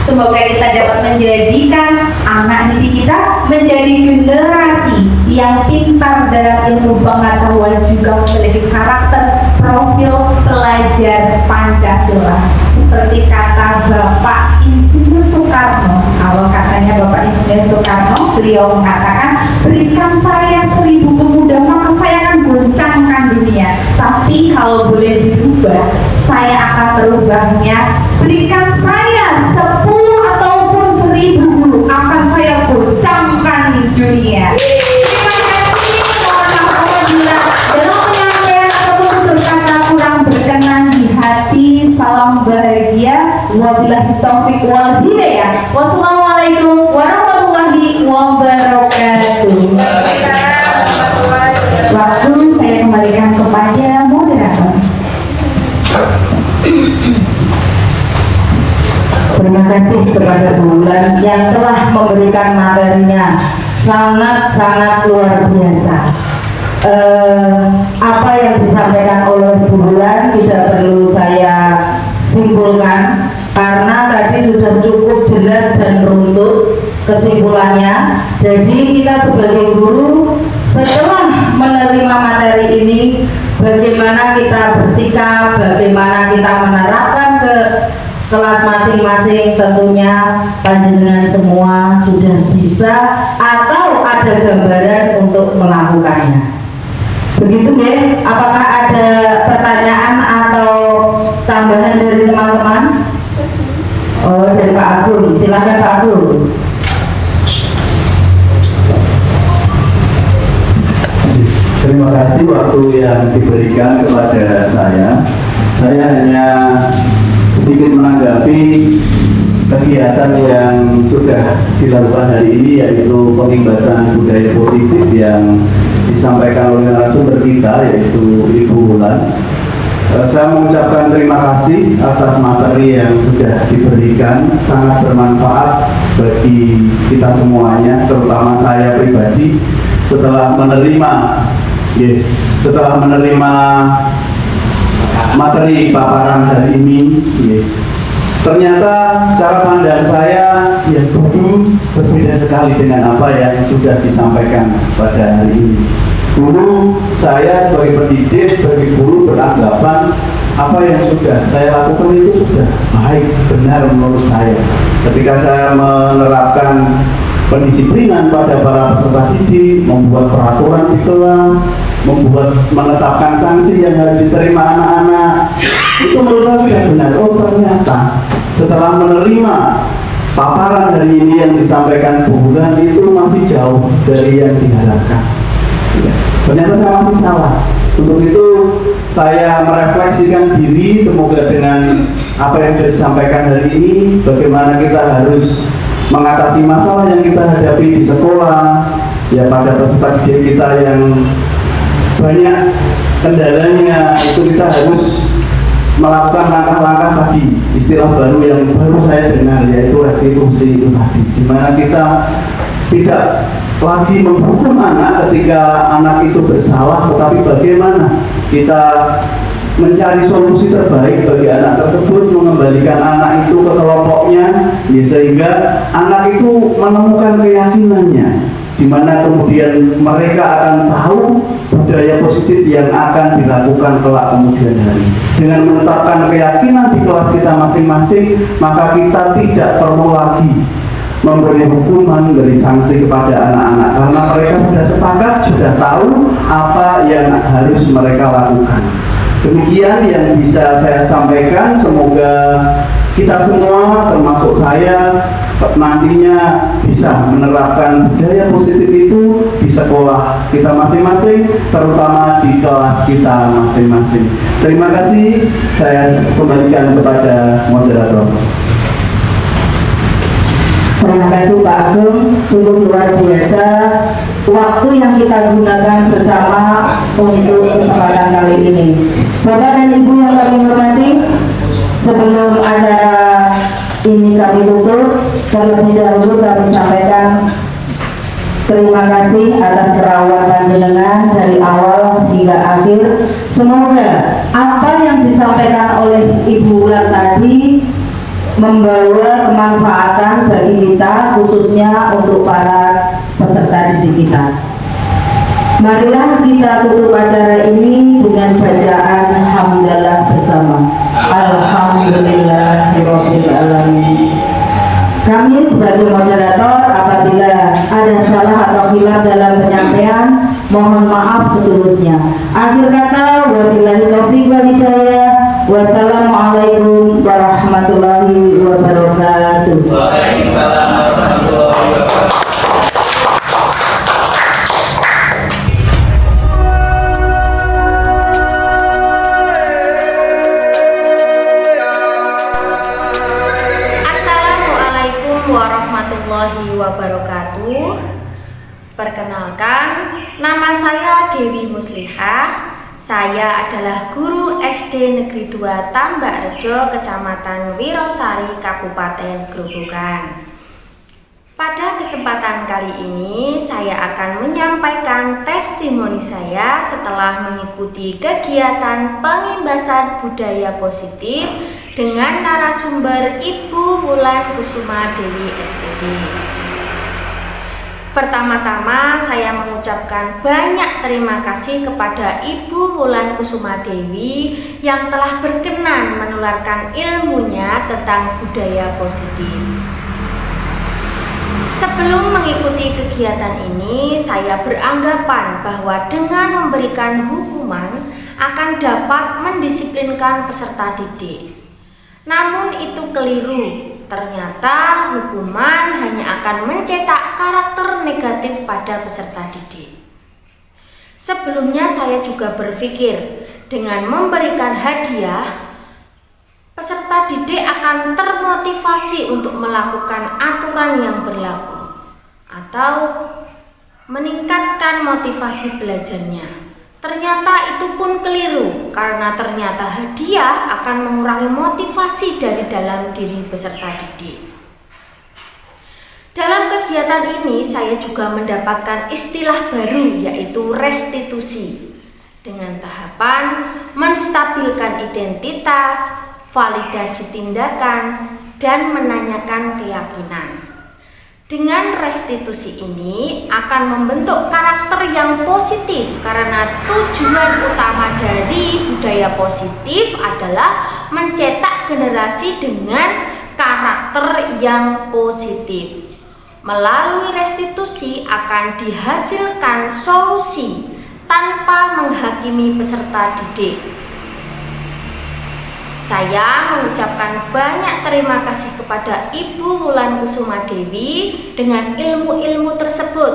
Semoga kita dapat menjadikan anak didik kita menjadi generasi yang pintar dalam ilmu pengetahuan, juga memiliki karakter profil pelajar Pancasila. Seperti kata Bapak Insinyur Soekarno, kalau katanya Bapak Insinyur Soekarno, beliau mengatakan, berikan saya 1000 pemuda maka saya akan goncangkan dunia. Tapi kalau boleh dirubah, saya akan merubahnya, berikan saya 10 ataupun 1000 guru, akan saya goncangkan dunia. Terima kasih. Mohon maaf apabila dalam penyampaian ataupun berkata kurang berkenan di hati. Salam bahagia. Wabillahi taufik wal hidayah. Wassalamualaikum warahmatullahi wabarakatuh. Waktu saya kembalikan kepada moderator. Terima kasih kepada Bu Wulan yang telah memberikan materinya sangat-sangat luar biasa. Apa yang disampaikan oleh Bu Wulan tidak perlu saya simpulkan karena tadi sudah cukup jelas dan runtut kesimpulannya. Jadi kita sebagai guru setelah menerima materi ini, bagaimana kita bersikap, bagaimana kita menerapkan ke kelas masing-masing, tentunya panjenengan semua sudah bisa atau ada gambaran untuk melakukannya. Begitu ya? Apakah ada pertanyaan atau tambahan dari teman-teman? Oh, dari Pak Agung. Silakan Pak Agung. Terima kasih waktu yang diberikan kepada saya. Saya hanya sedikit menanggapi kegiatan yang sudah dilakukan hari ini, yaitu pengimbasan budaya positif yang disampaikan oleh narasumber kita, yaitu Ibu Wulan. Saya mengucapkan terima kasih atas materi yang sudah diberikan, sangat bermanfaat bagi kita semuanya, terutama saya pribadi setelah menerima materi paparan hari ini. Ternyata cara pandang saya yang dulu berbeda sekali dengan apa yang sudah disampaikan pada hari ini. Dulu saya sebagai pendidik, sebagai guru beranggapan apa yang sudah saya lakukan itu sudah baik, benar menurut saya. Ketika saya menerapkan pendisiplinan pada para peserta didik, membuat peraturan di kelas, menetapkan sanksi yang harus diterima anak-anak, itu menurut saya sudah benar. Oh, ternyata setelah menerima paparan hari ini yang disampaikan Bu Wulan itu masih jauh dari yang diharapkan. Ternyata saya masih salah. Untuk itu saya merefleksikan diri, semoga dengan apa yang sudah disampaikan hari ini, bagaimana kita harus mengatasi masalah yang kita hadapi di sekolah, ya pada peserta didik kita yang banyak kendalanya, itu kita harus melakukan langkah-langkah tadi, istilah baru yang baru saya dengar, yaitu restitusi itu tadi, dimana kita tidak lagi menghukum anak ketika anak itu bersalah, tetapi bagaimana kita mencari solusi terbaik bagi anak tersebut, mengembalikan anak itu ke kelompoknya, ya, sehingga anak itu menemukan keyakinannya, di mana kemudian mereka akan tahu budaya positif yang akan dilakukan kelak kemudian hari. Dengan menetapkan keyakinan di kelas kita masing-masing, maka kita tidak perlu lagi memberi hukuman, memberi sanksi kepada anak-anak, karena mereka sudah sepakat, sudah tahu apa yang harus mereka lakukan. Demikian yang bisa saya sampaikan. Semoga kita semua, termasuk saya, nantinya bisa menerapkan budaya positif itu di sekolah kita masing-masing, terutama di kelas kita masing-masing. Terima kasih. Saya kembalikan kepada moderator. Terima kasih Pak Agung, sungguh luar biasa waktu yang kita gunakan bersama untuk kesempatan kali ini. Bapak dan Ibu yang kami hormati, sebelum acara ini kami tutup, terlebih dahulu kami sampaikan terima kasih atas kerawatan jenengan dari awal hingga akhir. Semoga apa yang disampaikan oleh Ibu Wulan tadi membawa kemanfaatan bagi kita, khususnya untuk para peserta didik kita. Marilah kita tutup acara ini dengan bacaan hamdalah bersama. Alhamdulillahirabbil alamin. Kami sebagai moderator, apabila ada salah atau hilaf dalam penyampaian, mohon maaf setulusnya. Akhir kata, wabillahi taufiq wal hidayah. Wassalamualaikum warahmatullahi wabarakatuh. Waalaikumsalam warahmatullahi wabarakatuh. Assalamualaikum warahmatullahi wabarakatuh. Perkenalkan, nama saya Dewi Muslihah. Saya adalah guru SD Negeri 2 Tambak Rejo, Kecamatan Wirosari, Kabupaten Grobogan. Pada kesempatan kali ini, saya akan menyampaikan testimoni saya setelah mengikuti kegiatan pengimbasan budaya positif dengan narasumber Ibu Wulan Kusuma Dewi SPD. Pertama-tama saya mengucapkan banyak terima kasih kepada Ibu Wulan Kusuma Dewi yang telah berkenan menularkan ilmunya tentang budaya positif. Sebelum mengikuti kegiatan ini, saya beranggapan bahwa dengan memberikan hukuman akan dapat mendisiplinkan peserta didik. Namun itu keliru. Ternyata hukuman hanya akan mencetak karakter negatif pada peserta didik. Sebelumnya saya juga berpikir dengan memberikan hadiah, peserta didik akan termotivasi untuk melakukan aturan yang berlaku atau meningkatkan motivasi belajarnya. Ternyata itu pun keliru, karena ternyata hadiah akan mengurangi motivasi dari dalam diri peserta didik. Dalam kegiatan ini saya juga mendapatkan istilah baru, yaitu restitusi, dengan tahapan menstabilkan identitas, validasi tindakan, dan menanyakan keyakinan. Dengan restitusi ini akan membentuk karakter yang positif, karena tujuan utama dari budaya positif adalah mencetak generasi dengan karakter yang positif. Melalui restitusi akan dihasilkan solusi tanpa menghakimi peserta didik. Saya mengucapkan banyak terima kasih kepada Ibu Wulan Kusuma Dewi dengan ilmu-ilmu tersebut,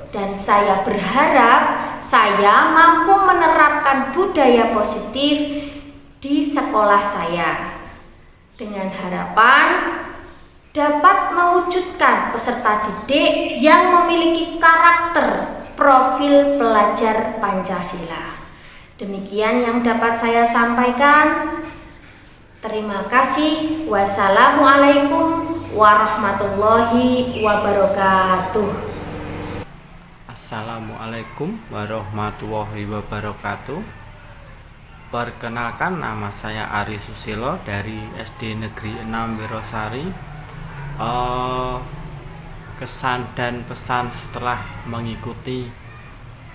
dan saya berharap saya mampu menerapkan budaya positif di sekolah saya dengan harapan dapat mewujudkan peserta didik yang memiliki karakter profil pelajar Pancasila. Demikian yang dapat saya sampaikan. Terima kasih. Wassalamualaikum warahmatullahi wabarakatuh. Assalamualaikum warahmatullahi wabarakatuh. Perkenalkan, nama saya Ari Susilo dari SD Negeri 6 Wirosari. Kesan dan pesan setelah mengikuti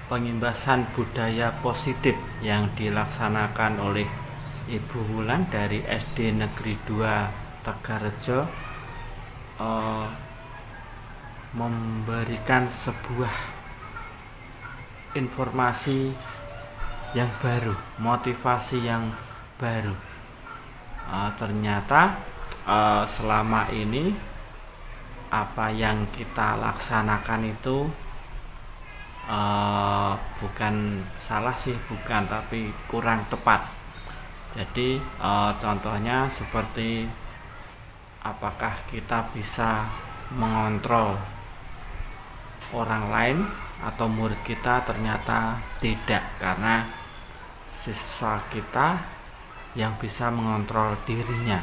pengimbasan budaya positif yang dilaksanakan oleh Ibu Wulan dari SD Negeri 2 Tegarrejo, memberikan sebuah informasi yang baru, motivasi yang baru. Ternyata selama ini apa yang kita laksanakan itu bukan salah sih, bukan, tapi kurang tepat. Jadi contohnya seperti apakah kita bisa mengontrol orang lain atau murid kita? Ternyata tidak, karena siswa kita yang bisa mengontrol dirinya,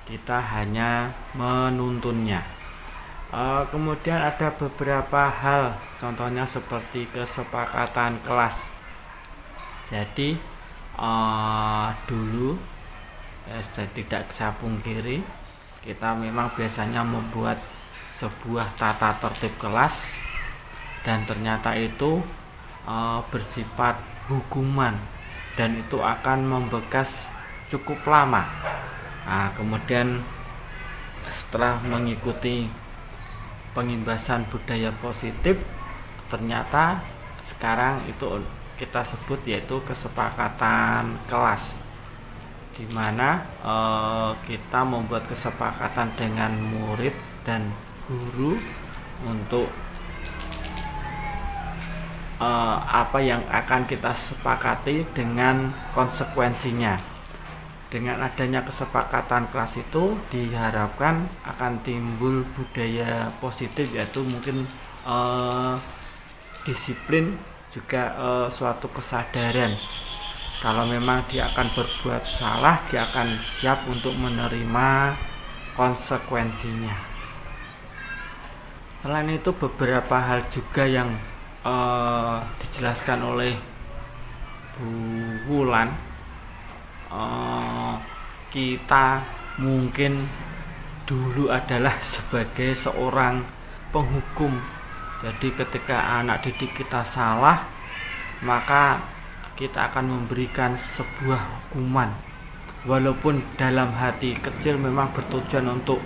kita hanya menuntunnya. Kemudian ada beberapa hal, contohnya seperti kesepakatan kelas. Jadi dulu saya tidak bisa pungkiri, kita memang biasanya membuat sebuah tata tertib kelas, dan ternyata itu bersifat hukuman dan itu akan membekas cukup lama. Kemudian setelah mengikuti pengimbasan budaya positif, ternyata sekarang itu kita sebut yaitu kesepakatan kelas, di mana kita membuat kesepakatan dengan murid dan guru untuk apa yang akan kita sepakati dengan konsekuensinya. Dengan adanya kesepakatan kelas itu diharapkan akan timbul budaya positif, yaitu mungkin disiplin, juga suatu kesadaran kalau memang dia akan berbuat salah, dia akan siap untuk menerima konsekuensinya. Selain itu beberapa hal juga yang dijelaskan oleh Bu Wulan. Kita mungkin dulu adalah sebagai seorang penghukum. Jadi ketika anak didik kita salah, maka kita akan memberikan sebuah hukuman, walaupun dalam hati kecil memang bertujuan untuk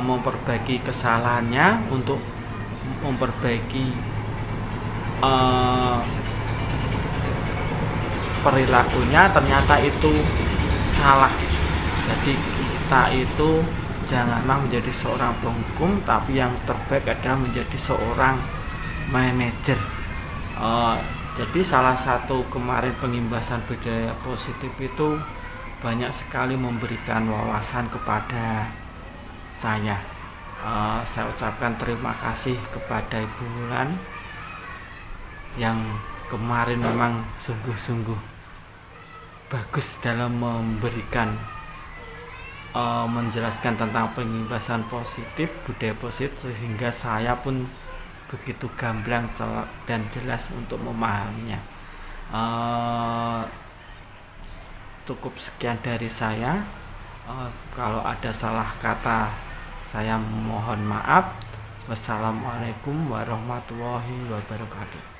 memperbaiki kesalahannya, untuk memperbaiki perilakunya. Ternyata itu salah. Jadi kita itu janganlah menjadi seorang penghukum, tapi yang terbaik adalah menjadi seorang manajer. Jadi salah satu kemarin pengimbasan budaya positif itu banyak sekali memberikan wawasan kepada saya. Saya ucapkan terima kasih kepada Ibu Wulan yang kemarin memang sungguh-sungguh bagus dalam memberikan menjelaskan tentang pengimbasan positif, budaya positif, sehingga saya pun begitu gamblang dan jelas untuk memahaminya. Cukup sekian dari saya. Kalau ada salah kata, saya mohon maaf. Wassalamualaikum warahmatullahi wabarakatuh.